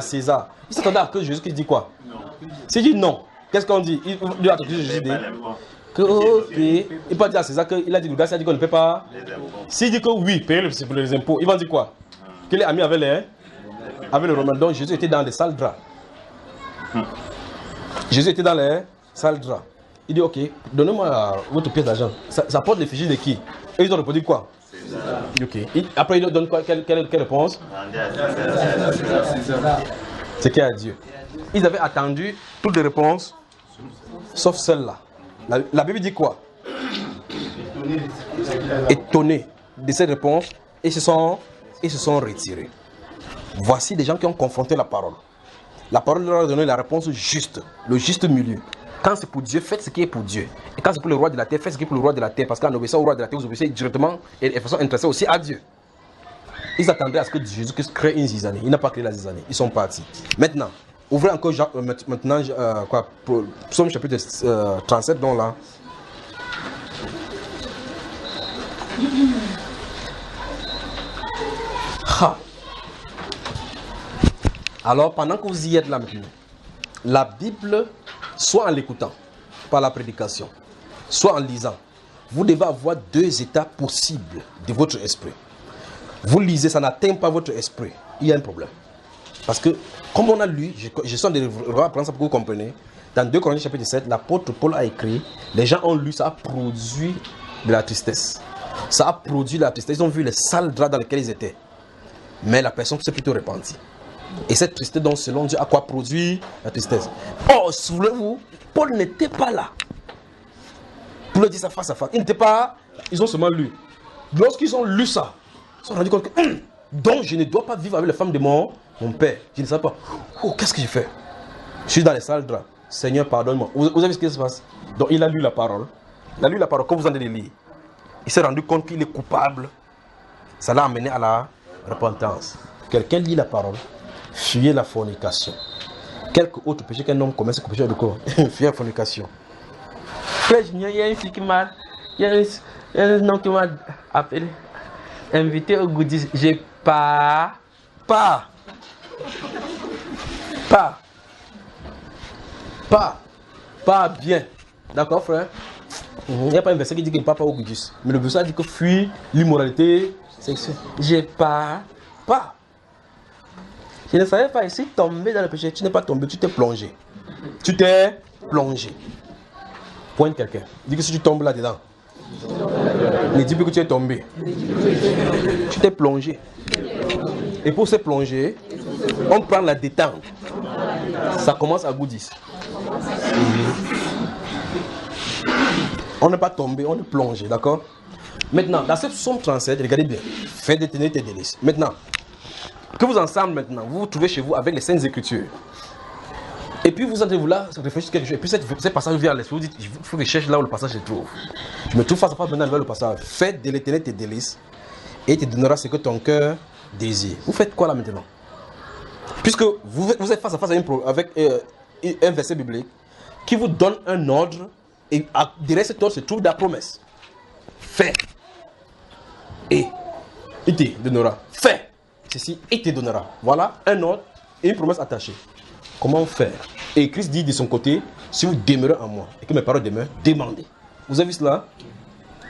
César? Ils s'attendaient à que Jésus qui dit quoi? Non. S'il dit non, qu'est-ce qu'on dit? Il a Jésus dit que ok. Il peut dire à César qu'il a dit, le gars a dit qu'on ne paie pas. S'il dit que oui, payer les impôts, il va dire quoi? Qu'il est ami avec le Romain. Donc Jésus était dans les sales draps. Jésus était dans les sales draps. Il dit ok, donnez-moi votre pièce d'argent. Ça porte l'effigie de qui? Et ils ont répondu quoi? Ok. Après il donne quoi? Quelle réponse? C'est qui à Dieu. Ils avaient attendu toutes les réponses sauf celle-là. La Bible dit quoi? Étonnés de cette réponse et se sont retirés. Voici des gens qui ont confronté la parole. La parole leur a donné la réponse juste, le juste milieu. Quand c'est pour Dieu, faites ce qui est pour Dieu. Et quand c'est pour le roi de la terre, faites ce qui est pour le roi de la terre. Parce qu'en obéissant au roi de la terre, vous obéissez directement et de façon intéressée aussi à Dieu. Ils attendaient à ce que Jésus-Christ crée une zizanie. Il n'a pas créé la zizanie. Ils sont partis. Maintenant, ouvrez encore Psaume chapitre 37, donc là. Alors, pendant que vous y êtes là maintenant, la Bible, soit en l'écoutant par la prédication, soit en lisant, vous devez avoir deux états possibles de votre esprit. Vous lisez, ça n'atteint pas votre esprit, il y a un problème. Parce que, comme on a lu, je sens de reprendre ça pour que vous compreniez, dans 2 Corinthiens chapitre 7, l'apôtre Paul a écrit, les gens ont lu, ça a produit de la tristesse. Ça a produit de la tristesse, ils ont vu les sales draps dans lesquels ils étaient. Mais la personne s'est plutôt repentie. Et cette tristesse, donc, selon Dieu, a quoi produit la tristesse? Oh, souvenez-vous, Paul n'était pas là. Pour le dire ça face à face. Il n'était pas. Ils ont seulement lu. Lorsqu'ils ont lu ça, ils se sont rendus compte que donc je ne dois pas vivre avec les femmes de mon mon père, je ne sais pas. Oh, qu'est-ce que j'ai fait? Je suis dans les salles de drap. Seigneur, pardonne-moi. Vous avez vu ce qui se passe? Donc il a lu la parole. Il a lu la parole comme vous en allez lire. Il s'est rendu compte qu'il est coupable. Ça l'a amené à la repentance. Quelqu'un lit la parole. Fuyez la fornication. Quelque autre péché qu'un homme commet, c'est le péché de quoi? Fuyez la fornication. Frère, il y a une fille qui m'a... Il y a un homme qui m'a appelé. Invité au goodies. J'ai pas bien. D'accord, frère? Il n'y a pas un verset qui dit qu'il ne part pas au goodies. Mais le verset dit que fuit l'immoralité sexuelle. J'ai pas. Je ne savais pas, ici tomber dans le péché, tu n'es pas tombé, tu t'es plongé. Tu t'es plongé. Pointe quelqu'un. Dis que si tu tombes là-dedans, ne dis plus que tu es tombé. Tu t'es plongé. Et pour se plonger, on prend la détente. Ça commence à goodies. On n'est pas tombé, on est plongé, d'accord? Maintenant, dans cette somme 37, regardez bien. Faites détenir tes délices. Maintenant, que vous ensemble maintenant, vous vous trouvez chez vous avec les Saintes Écritures. Et puis vous êtes là, réfléchissez quelque chose. Et puis ce passage vient à l'esprit. Vous dites, il faut que je cherche là où le passage se trouve. Je me trouve face à face maintenant vers le passage. Faites détenir tes délices et il te donnera ce que ton cœur désire. Vous faites quoi là maintenant? Puisque vous êtes face à face avec un verset biblique qui vous donne un ordre et derrière cet ordre se trouve la promesse. Fais et il te donnera. Fais ceci et il te donnera. Voilà un ordre et une promesse attachée. Comment faire? Et Christ dit de son côté, si vous demeurez en moi et que mes paroles demeurent, demandez. Vous avez vu cela?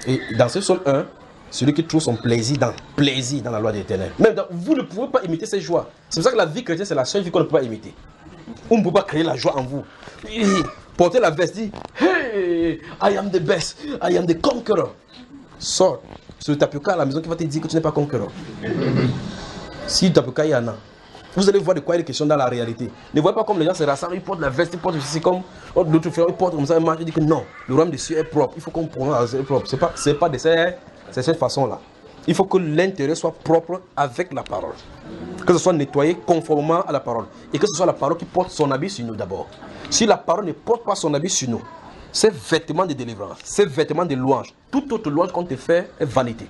Et dans ce psaume 1, celui qui trouve son plaisir dans la loi de l'Éternel. Même vous ne pouvez pas imiter ces joies. C'est pour ça que la vie chrétienne, c'est la seule vie qu'on ne peut pas imiter. On ne peut pas créer la joie en vous. Portez la veste, dit, hey, I am the best, I am the conqueror. Sors sur le tapioca à la maison qui va te dire que tu n'es pas conquérant. Si le tapioca il y en a, vous allez voir de quoi il est question dans la réalité. Ne voyez pas comme les gens se rassemblent, ils portent la veste, ils portent ceci comme l'autre frère, ils portent comme ça, ils disent que non, le royaume des cieux est propre. Il faut qu'on prononce est propre. C'est pas de cette façon-là. Il faut que l'intérieur soit propre avec la parole. Que ce soit nettoyé conformément à la parole. Et que ce soit la parole qui porte son habit sur nous d'abord. Si la parole ne porte pas son habit sur nous, ces vêtements de délivrance, ces vêtements de louange, toute autre louange qu'on te fait est vanité.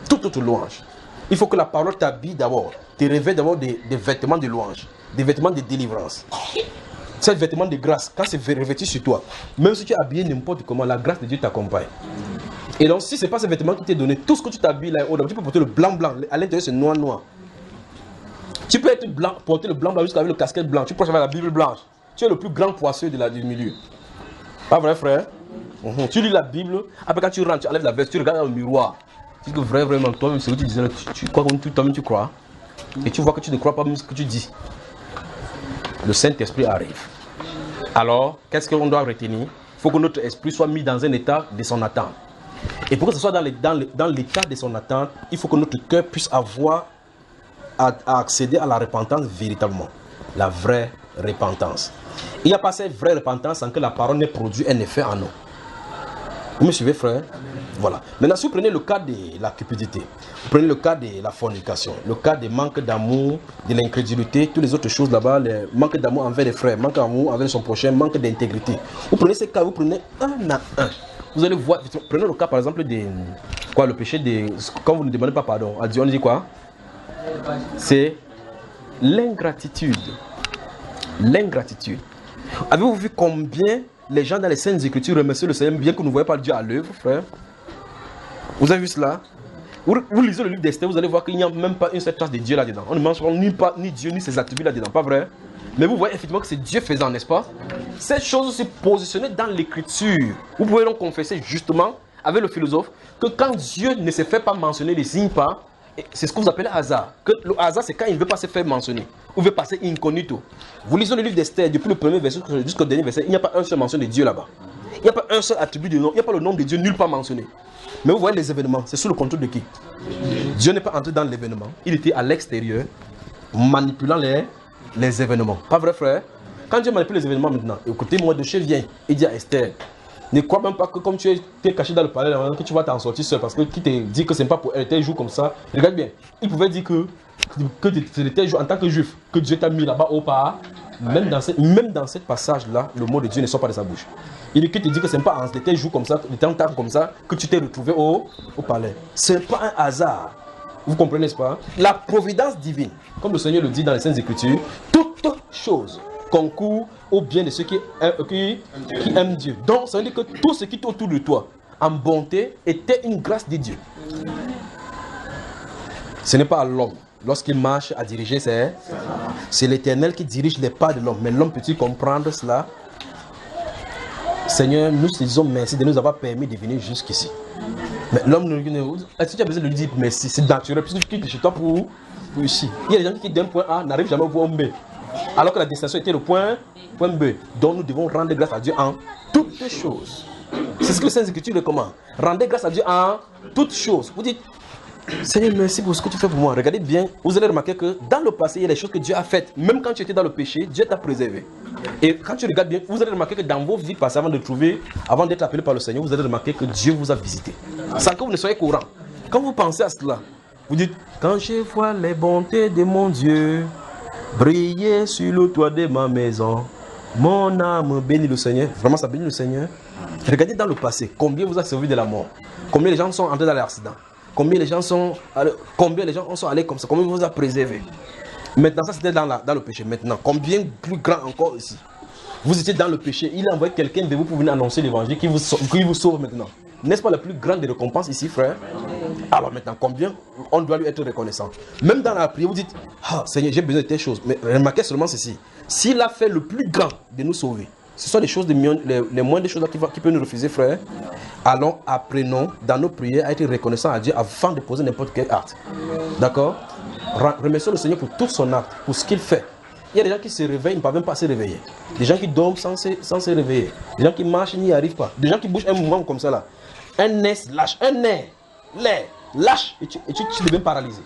Toute autre louange. Il faut que la parole t'habille d'abord, te révèle d'abord des vêtements de louange, des vêtements de délivrance. Ces vêtements de grâce, quand c'est revêtu sur toi, même si tu es habillé n'importe comment, la grâce de Dieu t'accompagne. Et donc, si ce n'est pas ces vêtements qui t'est donné, tout ce que tu t'habilles là, tu peux porter le blanc, à l'intérieur c'est noir. Tu peux être blanc, porter le blanc jusqu'à avec le casquette blanc, tu peux avec la Bible blanche. Tu es le plus grand poisseux du milieu. Pas vrai, frère? Tu lis la Bible, après quand tu rentres, tu enlèves la veste, tu regardes dans le miroir. Tu dis que vraiment, toi-même, c'est ce que tu disais, tu crois comme toi-même tu crois. Et tu vois que tu ne crois pas même ce que tu dis. Le Saint-Esprit arrive. Alors, qu'est-ce qu'on doit retenir? Il faut que notre esprit soit mis dans un état de son attente. Et pour que ce soit dans l'état de son attente, il faut que notre cœur puisse avoir à accéder à la repentance véritablement. La vraie repentance. Il n'y a pas cette vraie repentance sans que la parole n'ait produit un effet en nous. Vous me suivez, frère? Voilà. Maintenant, si vous prenez le cas de la cupidité, vous prenez le cas de la fornication, le cas du manque d'amour, de l'incrédulité, toutes les autres choses là-bas, le manque d'amour envers les frères, manque d'amour envers son prochain, manque d'intégrité. Vous prenez ces cas, vous prenez un à un. Vous allez voir, prenez le cas par exemple de quoi, le péché de, quand vous ne demandez pas pardon, à Dieu on dit quoi? C'est l'ingratitude. L'ingratitude. Avez-vous vu combien les gens dans les Saintes Écritures remercient le Seigneur bien que nous ne voyons pas Dieu à l'œuvre, frère? Vous avez vu cela? Vous lisez le livre d'Esther, vous allez voir qu'il n'y a même pas une seule trace de Dieu là-dedans. On ne mentionne ni Dieu ni ses attributs là-dedans, pas vrai? Mais vous voyez effectivement que c'est Dieu faisant, n'est-ce pas? Cette chose se positionner dans l'Écriture. Vous pouvez donc confesser justement avec le philosophe que quand Dieu ne se fait pas mentionner, ne signe pas, c'est ce que vous appelez hasard. Que le hasard, c'est quand il ne veut pas se faire mentionner. Ou veut passer incognito. Vous lisez le livre d'Esther, depuis le premier verset jusqu'au dernier verset, il n'y a pas un seul mention de Dieu là-bas. Il n'y a pas un seul attribut de nom, il n'y a pas le nom de Dieu nulle part mentionné. Mais vous voyez les événements, c'est sous le contrôle de qui? Dieu n'est pas entré dans l'événement, il était à l'extérieur, manipulant les événements. Pas vrai, frère? Quand Dieu manipule les événements maintenant, écoutez, moi de chez vient et dit à Esther, ne crois même pas que comme tu es caché dans le palais, que tu vas t'en sortir seul, parce que qui te dit que ce n'est pas pour elle, tel jour comme ça. Regarde bien, il pouvait dire que que c'est de tel jour en tant que juif que Dieu t'a mis là-bas au pas. Même dans ce passage-là, le mot de Dieu ne sort pas de sa bouche. Il ne te dit que ce n'est pas en tel jour comme ça, de temps comme ça, que tu t'es retrouvé au palais. Ce n'est pas un hasard. Vous comprenez, n'est-ce pas? La providence divine, comme le Seigneur le dit dans les Saintes Écritures, toute chose concourt au bien de ceux qui aiment Dieu. Donc, ça veut dire que tout ce qui est autour de toi, en bonté, était une grâce de Dieu. Ce n'est pas à l'homme. Lorsqu'il marche à diriger, c'est l'Éternel qui dirige les pas de l'homme. Mais l'homme peut-il comprendre cela? Seigneur, nous te disons merci de nous avoir permis de venir jusqu'ici. Mais l'homme, est-ce que tu as besoin de lui dire merci? C'est naturel, puisque tu quittes chez toi pour ici. Il y a des gens qui d'un point A n'arrivent jamais au point B. Alors que la destination était le point B. Donc nous devons rendre grâce à Dieu en toutes choses. C'est ce que les Saintes Écritures recommandent. Rendez grâce à Dieu en toutes choses. Vous dites, Seigneur, merci pour ce que tu fais pour moi. Regardez bien, vous allez remarquer que dans le passé, il y a des choses que Dieu a faites. Même quand tu étais dans le péché, Dieu t'a préservé. Et quand tu regardes bien, vous allez remarquer que dans vos vies passées, avant d'être appelé par le Seigneur, vous allez remarquer que Dieu vous a visité. Sans que vous ne soyez courant. Quand vous pensez à cela, vous dites, quand je vois les bontés de mon Dieu briller sur le toit de ma maison, mon âme bénit le Seigneur. Vraiment, ça bénit le Seigneur. Regardez dans le passé, combien vous a servi de la mort. Combien les gens sont entrés dans l'accident. Combien les gens sont allés comme ça. Combien vous a préservé. Maintenant, ça c'était dans le péché. Maintenant, combien plus grand encore ici. Vous étiez dans le péché. Il a envoyé quelqu'un de vous pour venir annoncer l'évangile qui vous sauve maintenant. N'est-ce pas la plus grande des récompenses ici, frère? Alors maintenant, combien on doit lui être reconnaissant? Même dans la prière, vous dites, ah Seigneur, j'ai besoin de telle chose. Mais remarquez seulement ceci. S'il a fait le plus grand de nous sauver, ce sont les choses les moindres choses qui peuvent nous refuser, frère. Allons, apprenons dans nos prières à être reconnaissants à Dieu avant de poser n'importe quel acte. D'accord? Remercions le Seigneur pour tout son acte, pour ce qu'il fait. Il y a des gens qui se réveillent, ils ne peuvent même pas se réveiller. Des gens qui dorment sans se réveiller. Des gens qui marchent, ils n'y arrivent pas. Des gens qui bougent un mouvement comme ça là. Un nez lâche, lâche et tu deviens paralysé.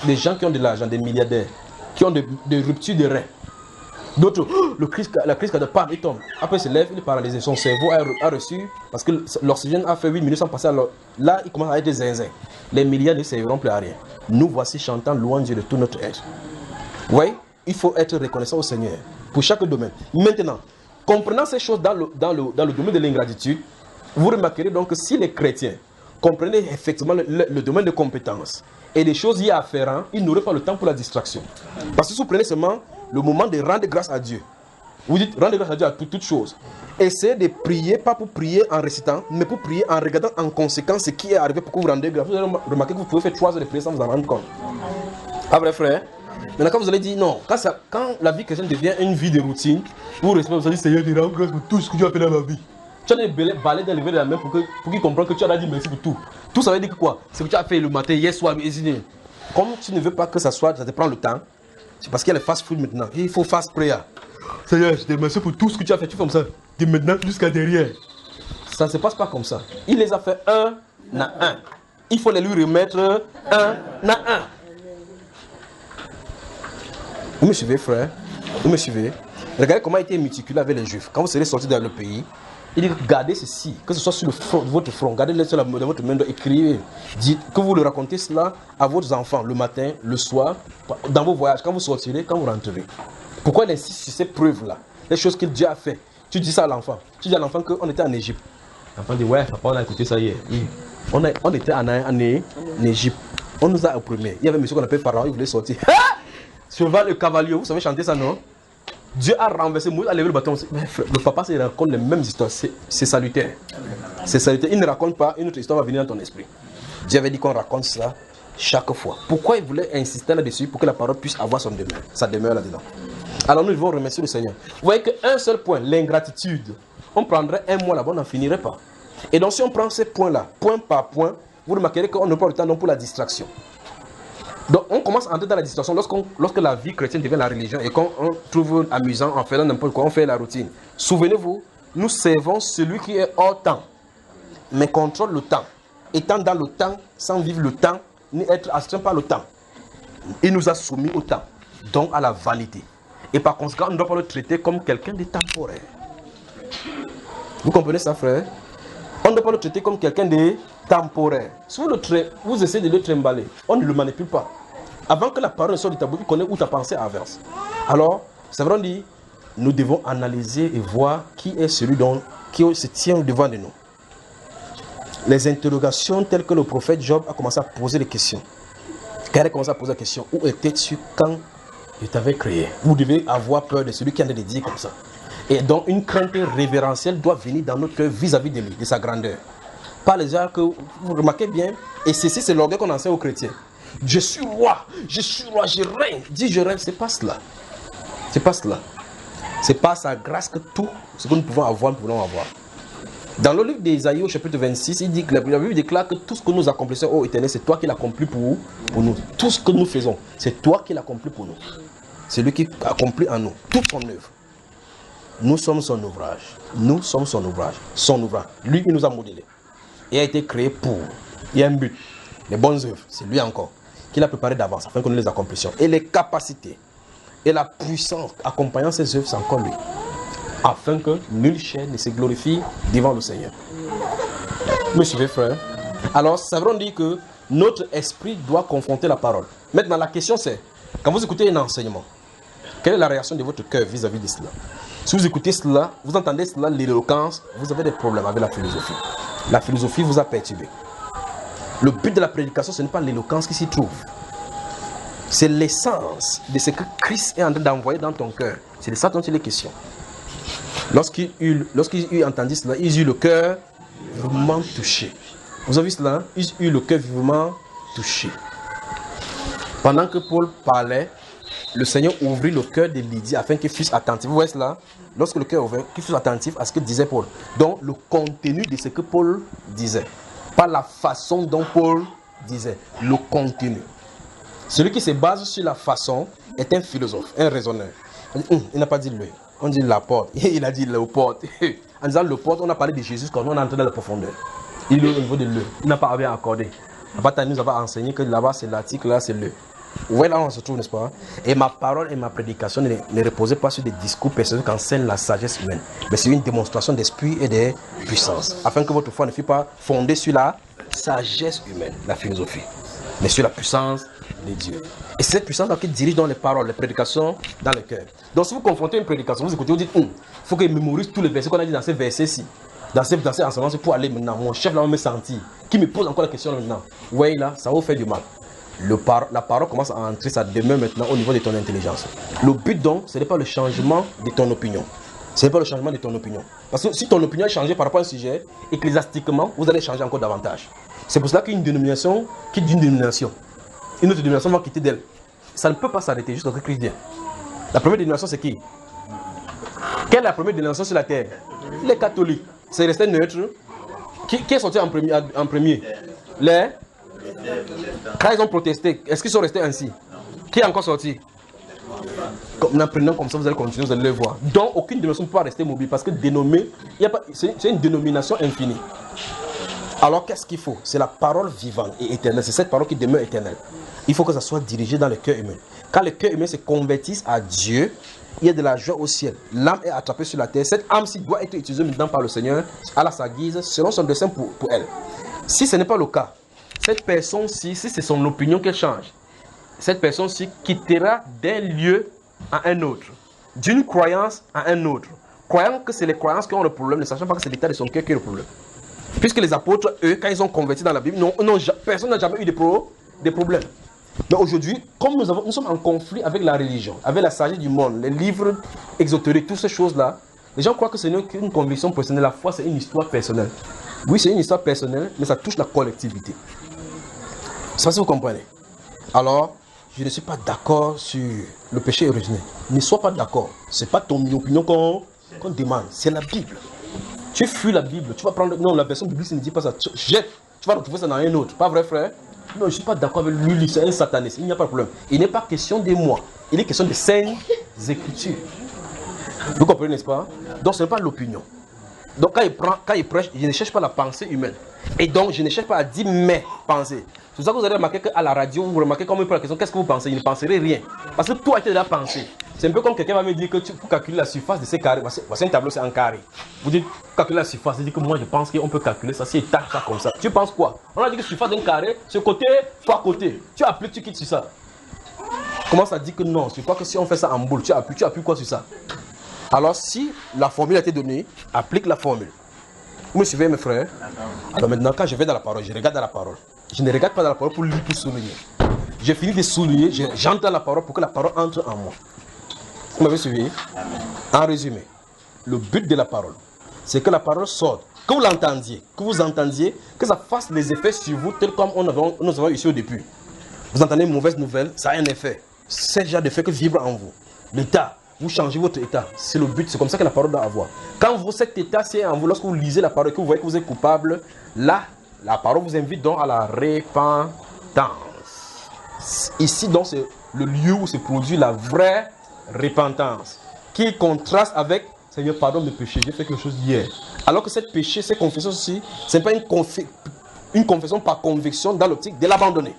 Des gens qui ont de l'argent, des milliardaires, qui ont des ruptures de reins. D'autres, la crise de panne, il tombe. Après, il se lève, il est paralysé. Son cerveau a reçu, parce que l'oxygène a fait 8 minutes sans passer. Alors, là, il commence à être zinzin. Les milliards ne serviront plus à rien. Nous voici chantant louange Dieu de tout notre être. Vous voyez, il faut être reconnaissant au Seigneur pour chaque domaine. Maintenant, comprenant ces choses dans le domaine de l'ingratitude, vous remarquerez donc que si les chrétiens comprenaient effectivement le domaine de compétences et les choses y afférentes, ils n'auraient pas le temps pour la distraction. Parce que si vous prenez seulement le moment de rendre grâce à Dieu, vous dites rendre grâce à Dieu à toutes choses. Essayez de prier, pas pour prier en récitant, mais pour prier en regardant en conséquence ce qui est arrivé pour que vous rendez grâce. Vous allez remarquer que vous pouvez faire 3 heures de prière sans vous en rendre compte. Ah vrai frère? Maintenant quand vous allez dire non, quand la vie chrétienne devient une vie de routine, vous respectez, vous allez dire Seigneur, je rends grâce pour tout ce que tu as fait dans ma vie. Tu as des balais dans le lever de la main pour qu'ils comprennent que tu as dit merci pour tout. Tout ça veut dire que quoi? C'est que tu as fait le matin, hier soir, comme tu ne veux pas que ça te prend le temps, c'est parce qu'il y a le fast food maintenant. Il faut fast prayer. Seigneur, je te remercie pour tout ce que tu as fait. Tu fais comme ça, de maintenant jusqu'à derrière. Ça ne se passe pas comme ça. Il les a fait un à un. Il faut les lui remettre un à un. Vous me suivez, frère? Vous me suivez? Regardez comment il était méticuleux avec les Juifs. Quand vous serez sortis dans le pays, il dit gardez ceci, que ce soit sur le front, votre front, gardez-le sur votre main, écrivez. Dites que vous le racontez cela à vos enfants le matin, le soir, dans vos voyages, quand vous sortirez, quand vous rentrez. Pourquoi il insiste sur ces preuves-là? Les choses que Dieu a fait. Tu dis ça à l'enfant. Tu dis à l'enfant qu'on était en Égypte. L'enfant dit ouais, papa, on a écouté ça hier. On était en Égypte. On nous a opprimés. Il y avait un monsieur qu'on appelait Pharaon, il voulait sortir. Sur le cavalier, vous savez chanter ça, non? Dieu a renversé, Moïse a levé le bâton. Le papa, il raconte les mêmes histoires. C'est salutaire. C'est salutaire. Il ne raconte pas, une autre histoire va venir dans ton esprit. Dieu avait dit qu'on raconte ça chaque fois. Pourquoi il voulait insister là-dessus? Pour que la parole puisse avoir sa demeure là-dedans. Alors nous devons remercier le Seigneur. Vous voyez qu'un seul point, l'ingratitude, on prendrait un mois là-bas, on n'en finirait pas. Et donc si on prend ces points-là, point par point, vous remarquerez qu'on n'a pas le temps non pour la distraction. Donc on commence à entrer dans la distraction lorsque la vie chrétienne devient la religion et qu'on trouve amusant en faisant n'importe quoi, on fait la routine. Souvenez-vous, nous servons celui qui est hors temps, mais contrôle le temps. Étant dans le temps, sans vivre le temps, ni être astreint par le temps. Il nous a soumis au temps, donc à la vanité. Et par conséquent, on ne doit pas le traiter comme quelqu'un de temporaire. Vous comprenez ça, frère? On ne doit pas le traiter comme quelqu'un de temporaire. Si vous essayez de le trimballer, on ne le manipule pas. Avant que la parole sorte de ta bouche, il connaît où ta pensée avance. Alors, c'est vrai, on dit, nous devons analyser et voir qui est celui qui se tient devant de nous. Les interrogations telles que le prophète Job a commencé à poser des questions. Quand il a commencé à poser la question, où étais-tu quand je t'avais créé? Vous devez avoir peur de celui qui en est de dire comme ça. Et donc une crainte révérentielle doit venir dans notre cœur vis-à-vis de lui, de sa grandeur. Pas les gens que vous remarquez bien, et ceci c'est l'orgueil qu'on enseigne aux chrétiens. Je suis roi, je règne. Dis je règne, c'est pas cela. C'est pas cela. C'est par sa grâce que tout ce que nous pouvons avoir, nous pouvons avoir. Dans le livre d'Ésaïe au chapitre 26, il dit que la Bible déclare que tout ce que nous accomplissons, ô Éternel, c'est toi qui l'accomplis pour nous. Tout ce que nous faisons, c'est toi qui l'accomplis pour nous. C'est lui qui accomplit en nous toute son œuvre. Nous sommes son ouvrage. Nous sommes son ouvrage. Son ouvrage. Lui, il nous a modelé. Il a été créé pour. Il y a un but. Les bonnes œuvres, c'est lui encore. Qu'il a préparé d'avance afin que nous les accomplissions. Et les capacités et la puissance accompagnant ces œuvres, c'est encore lui. Afin que nulle chair ne se glorifie devant le Seigneur. Vous me suivez, frère? Alors, ça veut dire que notre esprit doit confronter la parole. Maintenant, la question c'est, quand vous écoutez un enseignement, quelle est la réaction de votre cœur vis-à-vis de cela? Si vous écoutez cela, vous entendez cela, l'éloquence, vous avez des problèmes avec la philosophie. La philosophie vous a perturbé. Le but de la prédication, ce n'est pas l'éloquence qui s'y trouve. C'est l'essence de ce que Christ est en train d'envoyer dans ton cœur. C'est de ça dont il est question. Lorsqu'il eut entendu cela, ils eurent le cœur vivement touché. Vous avez vu cela? Ils eurent le cœur vivement touché. Pendant que Paul parlait, le Seigneur ouvrit le cœur de Lydie afin qu'il fût attentif. Vous voyez cela? Lorsque le cœur est ouvert, qu'il fût attentif à ce que disait Paul. Donc le contenu de ce que Paul disait. Pas la façon dont Paul disait. Le contenu. Celui qui se base sur la façon est un philosophe, un raisonneur. Il n'a pas dit le. On dit la porte. Il a dit le porte. En disant le porte, on a parlé de Jésus quand on est entré dans la profondeur. Il est au niveau de le. Il n'a pas bien accordé. Il nous avait enseigné que là-bas c'est l'article, là c'est le. Vous voyez là où on se trouve, n'est-ce pas? Et ma parole et ma prédication ne reposaient pas sur des discours personnels qui enseignent la sagesse humaine. Mais c'est une démonstration d'esprit et de puissance. Afin que votre foi ne fût pas fondée sur la sagesse humaine, la philosophie. Mais sur la puissance de Dieu. Et c'est cette puissance qui dirige dans les paroles, les prédications dans le cœur. Donc si vous confrontez une prédication, vous écoutez, vous dites, il faut que je mémorise tous les versets qu'on a dit dans ces versets-ci. Dans ces enseignements, c'est pour aller maintenant. Mon chef là va me sentir. Qui me pose encore la question maintenant. Vous voyez là, ça va vous faire du mal. La parole commence à entrer sa demeure maintenant au niveau de ton intelligence. Le but donc, ce n'est pas le changement de ton opinion. Ce n'est pas le changement de ton opinion. Parce que si ton opinion est changée par rapport à un sujet, ecclésiastiquement, vous allez changer encore davantage. C'est pour cela qu'une dénomination quitte d'une dénomination. Une autre dénomination va quitter d'elle. Ça ne peut pas s'arrêter jusqu'à ce que Christ vienne. La première dénomination, c'est qui? Quelle est la première dénomination sur la terre? Les catholiques. C'est resté neutre. Qui est sorti en premier? Les... Quand ils ont protesté, est-ce qu'ils sont restés ainsi? Qui est encore sorti? En apprenant comme ça, vous allez continuer, vous allez le voir. Donc, aucune dénomination ne peut pas rester mobile parce que dénommer, c'est une dénomination infinie. Alors, qu'est-ce qu'il faut? C'est la parole vivante et éternelle. C'est cette parole qui demeure éternelle. Il faut que ça soit dirigé dans le cœur humain. Quand le cœur humain se convertisse à Dieu, il y a de la joie au ciel. L'âme est attrapée sur la terre. Cette âme-ci doit être utilisée maintenant par le Seigneur à sa guise, selon son dessein pour elle. Si ce n'est pas le cas, cette personne-ci, si c'est son opinion qu'elle change, cette personne-ci quittera d'un lieu à un autre, d'une croyance à un autre, croyant que c'est les croyances qui ont le problème, ne sachant pas que c'est l'état de son cœur qui est le problème. Puisque les apôtres, eux, quand ils ont converti dans la Bible, personne n'a jamais eu des problèmes. Mais aujourd'hui, comme nous sommes en conflit avec la religion, avec la sagesse du monde, les livres exotériques, toutes ces choses-là, les gens croient que ce n'est qu'une conviction personnelle. La foi, c'est une histoire personnelle. Oui, c'est une histoire personnelle, mais ça touche la collectivité. Je ne sais pas si vous comprenez. Alors, je ne suis pas d'accord sur le péché originel. Ne sois pas d'accord. Ce n'est pas ton opinion qu'on demande, c'est la Bible. Tu fuis la Bible, tu vas prendre... Non, la version biblique ne dit pas ça. Jette, tu vas retrouver ça dans un autre. Pas vrai, frère? Non, je ne suis pas d'accord avec lui, c'est un sataniste. Il n'y a pas de problème. Il n'est pas question de moi. Il est question de saintes écritures. Vous comprenez, n'est-ce pas? Donc, ce n'est pas l'opinion. Donc, quand il prêche, je ne cherche pas la pensée humaine. Et donc, je ne cherche pas à dire mes pensées. C'est pour ça que vous allez remarquer qu'à la radio, vous remarquez quand il pose la question, qu'est-ce que vous pensez? Il ne penserait rien. Parce que tout a été déjà pensé. C'est un peu comme quelqu'un va me dire que pour calculer la surface de ces carrés, voici un tableau, c'est un carré. Vous dites, calculer la surface, c'est-à-dire que moi je pense qu'on peut calculer ça, si il tape ça comme ça. Tu penses quoi? On a dit que la surface d'un carré, c'est côté fois côté. Tu appliques, tu quittes sur ça. commence à dire que non, je crois que si on fait ça en boule, tu appuies quoi sur ça? Alors si la formule a été donnée, applique la formule. Vous me suivez mes frères? Alors maintenant quand je vais dans la parole, je regarde dans la parole. Je ne regarde pas dans la parole pour lire, pour souligner. J'ai fini de souligner, j'entends la parole pour que la parole entre en moi. Vous m'avez suivi? En résumé, le but de la parole, c'est que la parole sorte, que vous l'entendiez, que ça fasse des effets sur vous, tel comme nous avons ici au début. Vous entendez une mauvaise nouvelle, ça a un effet. C'est déjà d'effet que vibre en vous. L'état, vous changez votre état. C'est le but, c'est comme ça que la parole doit avoir. Quand cet état c'est en vous, lorsque vous lisez la parole et que vous voyez que vous êtes coupable, là, la parole vous invite donc à la repentance. Ici donc c'est le lieu où se produit la vraie repentance, qui contraste avec Seigneur, pardonne mes péchés, j'ai fait quelque chose hier. Alors que cette péché, cette confession aussi, ce n'est pas une confession par conviction dans l'optique de l'abandonner.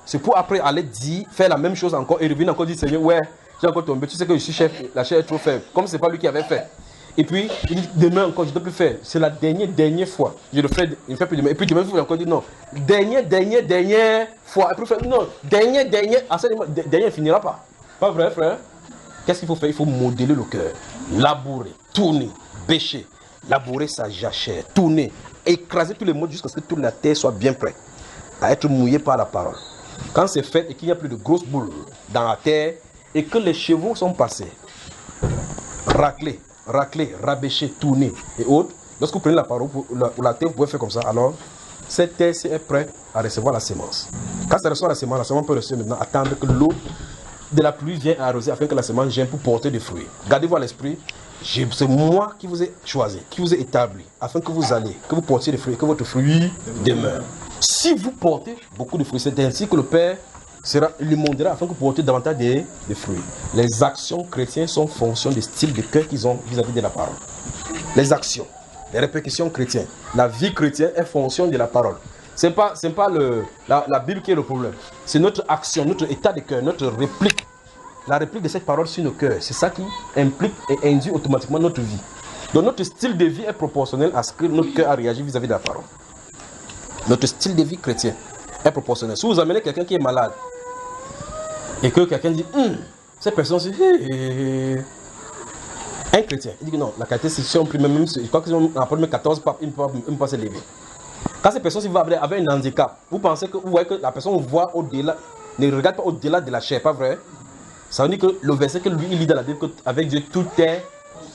C'est pour après aller dire, faire la même chose encore et revenir encore dire Seigneur, ouais, j'ai encore tombé, tu sais que je suis chef, la chair est trop faible, comme ce n'est pas lui qui avait fait. Et puis, il dit demain encore, je ne peux plus faire. C'est la dernière fois. Je le fais, il ne fait plus demain. Et puis demain, il faut encore dire non. Dernière fois. Et puis, non, dernière, il ne finira pas. Pas vrai, frère? Qu'est-ce qu'il faut faire? Il faut modeler le cœur, labourer, tourner, bêcher, labourer sa jachère, tourner, écraser tous les mots jusqu'à ce que toute la terre soit bien prête à être mouillée par la parole. Quand c'est fait et qu'il n'y a plus de grosses boules dans la terre et que les chevaux sont passés, racler, rabêcher, tourner et autres, lorsque vous prenez la parole pour la terre, vous pouvez faire comme ça. Alors, cette terre est prête à recevoir la sémence. Quand ça reçoit la sémence peut recevoir maintenant, attendre que l'eau de la pluie vienne arroser afin que la sémence vienne pour porter des fruits. Gardez-vous à l'esprit, c'est moi qui vous ai choisi, qui vous ai établi, afin que vous alliez, que vous portiez des fruits, que votre fruit demeure. Si vous portez beaucoup de fruits, c'est ainsi que le Père lui montrera afin que vous portiez davantage des fruits. Les actions chrétiennes sont fonction du style de cœur qu'ils ont vis-à-vis de la parole. Les actions, les répercussions chrétiennes, la vie chrétienne est fonction de la parole. Ce n'est pas la Bible qui est le problème. C'est notre action, notre état de cœur, notre réplique. La réplique de cette parole sur nos cœurs. C'est ça qui implique et induit automatiquement notre vie. Donc notre style de vie est proportionnel à ce que notre cœur a réagi vis-à-vis de la parole. Notre style de vie chrétien est proportionnel. Si vous amenez quelqu'un qui est malade et que quelqu'un dit cette personne c'est un chrétien, il dit que non, la qualité c'est si on prie même, je crois que si on apporte même 14 papes, il ne peut pas se lever. Quand cette personne va avec un handicap, vous pensez que vous voyez que la personne voit au-delà, ne regarde pas au-delà de la chair, pas vrai? Ça veut dire que le verset que lui il lit dans la Bible, qu'avec Dieu tout est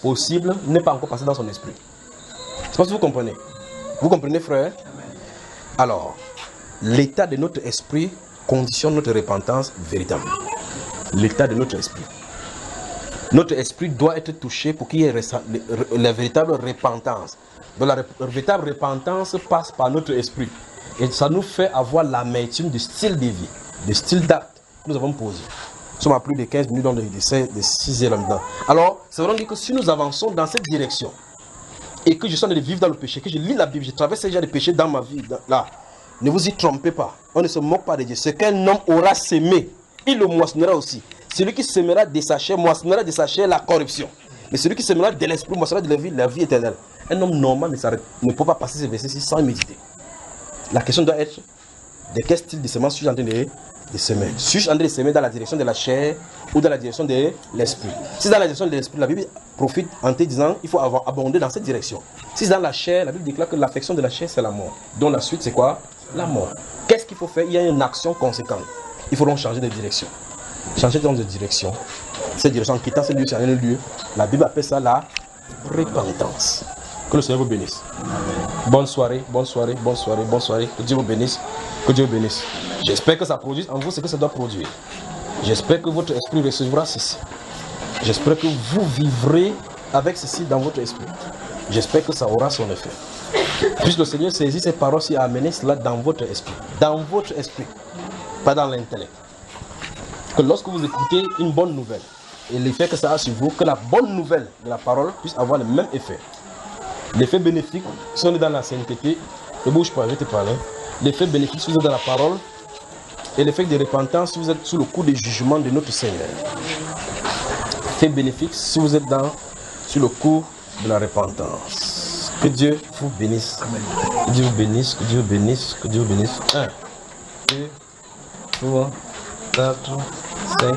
possible, n'est pas encore passé dans son esprit. Je ne sais pas si vous comprenez. Vous comprenez, frère? Alors, l'état de notre esprit conditionne notre repentance véritable. L'état de notre esprit. Notre esprit doit être touché pour qu'il y ait la véritable repentance. Donc la véritable repentance passe par notre esprit. Et ça nous fait avoir l'amertume du style de vie, du style d'acte que nous avons posé. Nous sommes à plus de 15 minutes dans les 6 heures là-dedans. Alors, ça veut dire que si nous avançons dans cette direction, et que je suis en train de vivre dans le péché, que je lis la Bible, je traverse déjà des péchés dans ma vie, là, ne vous y trompez pas. On ne se moque pas de Dieu. Ce qu'un homme aura sémé, il le moissonnera aussi. Celui qui sèmera de sa chair, moissonnera de sa chair la corruption. Mais celui qui sèmera de l'esprit, moissonnera de la vie éternelle. Un homme normal ne peut pas passer ces versets sans méditer. La question doit être de quel style de semence suis-je en train de semer? Suis-je en train de semer dans la direction de la chair ou dans la direction de l'esprit? Si dans la direction de l'esprit, la Bible profite en te disant il faut avoir abondé dans cette direction. Si c'est dans la chair, la Bible déclare que l'affection de la chair c'est la mort. Donc la suite c'est quoi? La mort. Qu'est-ce qu'il faut faire? Il y a une action conséquente. Il faudra changer de direction. Changer de direction. Cette direction, en quittant ce lieu, c'est un lieu. La Bible appelle ça la repentance. Que le Seigneur vous bénisse. Bonne soirée, bonne soirée, bonne soirée, bonne soirée. Que Dieu vous bénisse. Que Dieu vous bénisse. J'espère que ça produise en vous ce que ça doit produire. J'espère que votre esprit recevra ceci. J'espère que vous vivrez avec ceci dans votre esprit. J'espère que ça aura son effet. Puisque le Seigneur saisit ces paroles et a amené cela dans votre esprit. Dans votre esprit. Pas dans l'intellect. Que lorsque vous écoutez une bonne nouvelle, et l'effet que ça a sur vous, que la bonne nouvelle de la parole puisse avoir le même effet. L'effet bénéfique, si on est dans la sainteté, ne bouge pas, je vais te parler. L'effet bénéfique, si vous êtes dans la parole, et l'effet de repentance, si vous êtes sous le coup du jugement de notre Seigneur. L'effet bénéfique, si vous êtes sur le coup de la repentance. Que Dieu vous bénisse. Que Dieu vous bénisse, que Dieu vous bénisse, que Dieu vous bénisse. 1, 2, 3, 4, 5.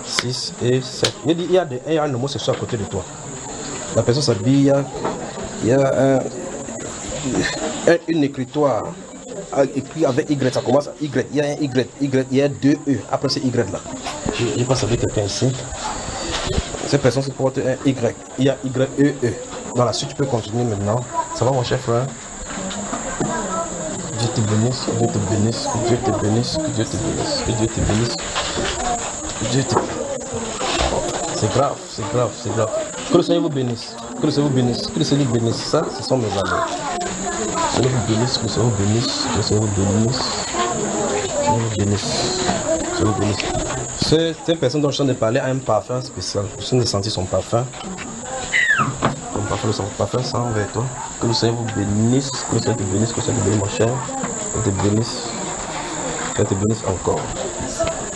6 et 7. Il y a un homosexuel à côté de toi. La personne s'habille, il y a une écritoire écrit avec Y, ça commence à Y, il y a un Y, il y a 2 E, après c'est Y là. Je passe avec quelqu'un ici. Cette personne se porte un Y, il y a Y, E, E. Voilà, si tu peux continuer maintenant. Ça va mon cher frère? Dieu te bénisse, que Dieu te bénisse, que Dieu te bénisse, que Dieu te bénisse, que Dieu te bénisse. Que Dieu te... C'est grave, c'est grave, c'est grave. Que le Seigneur vous bénisse, que le Seigneur vous bénisse, que le Seigneur vous bénisse. Ça, ce sont mes amis. Que le Seigneur vous bénisse, que le Seigneur vous bénisse, que le Seigneur vous bénisse. Que le Seigneur vous bénisse, que le Seigneur vous bénisse. Cette personne dont je viens de parler a un parfum spécial. Je viens de sentir son parfum. Son parfum sent vers toi. Que le Seigneur vous bénisse, que le Seigneur te bénisse, que le Seigneur te bénisse, mon cher. Que te bénisse, que te bénisse encore.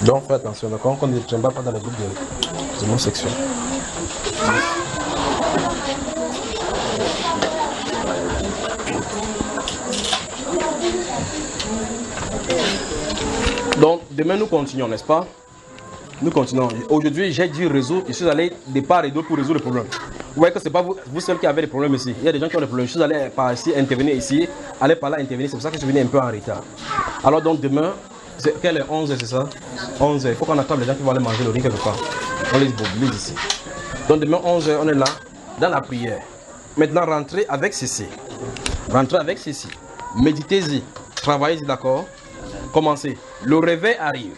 Donc fais attention, d'accord? Qu'on ne tombe pas dans le groupe de homosexuels. Donc demain nous continuons, n'est-ce pas? Nous continuons. Aujourd'hui j'ai dit résoudre, je suis allé de part et d'autre pour résoudre le problème. Vous voyez que ce n'est pas vous seuls qui avez des problèmes ici. Il y a des gens qui ont des problèmes. Je suis allé par ici, intervenir ici, aller par là, intervenir. C'est pour ça que je suis venu un peu en retard. Alors donc demain, quelle est 11, c'est ça? 11, il faut qu'on attende les gens qui vont aller manger le riz quelque part. On les mobilise ici. Donc demain 11h, on est là, dans la prière. Maintenant rentrez avec ceci. Rentrez avec ceci. Méditez-y. Travaillez-y, d'accord? Commencez. Le réveil arrive.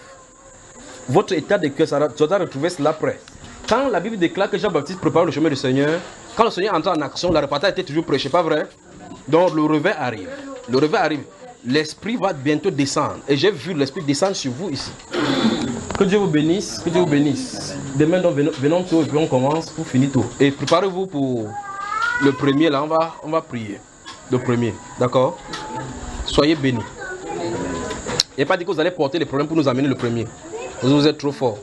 Votre état de cœur, ça doit retrouver cela prêt. Quand la Bible déclare que Jean-Baptiste prépare le chemin du Seigneur, quand le Seigneur entre en action, la repartage était toujours prêchée, pas vrai? Donc le réveil arrive. Le réveil arrive. L'Esprit va bientôt descendre. Et j'ai vu l'Esprit descendre sur vous ici. Que Dieu vous bénisse. Que Dieu vous bénisse. Demain, donc, venons tôt et puis on commence pour finir tôt. Et préparez-vous pour le premier, là, on va prier. Le premier, d'accord? Soyez bénis. Il n'est pas dit que vous allez porter les problèmes pour nous amener le premier. Vous êtes trop fort.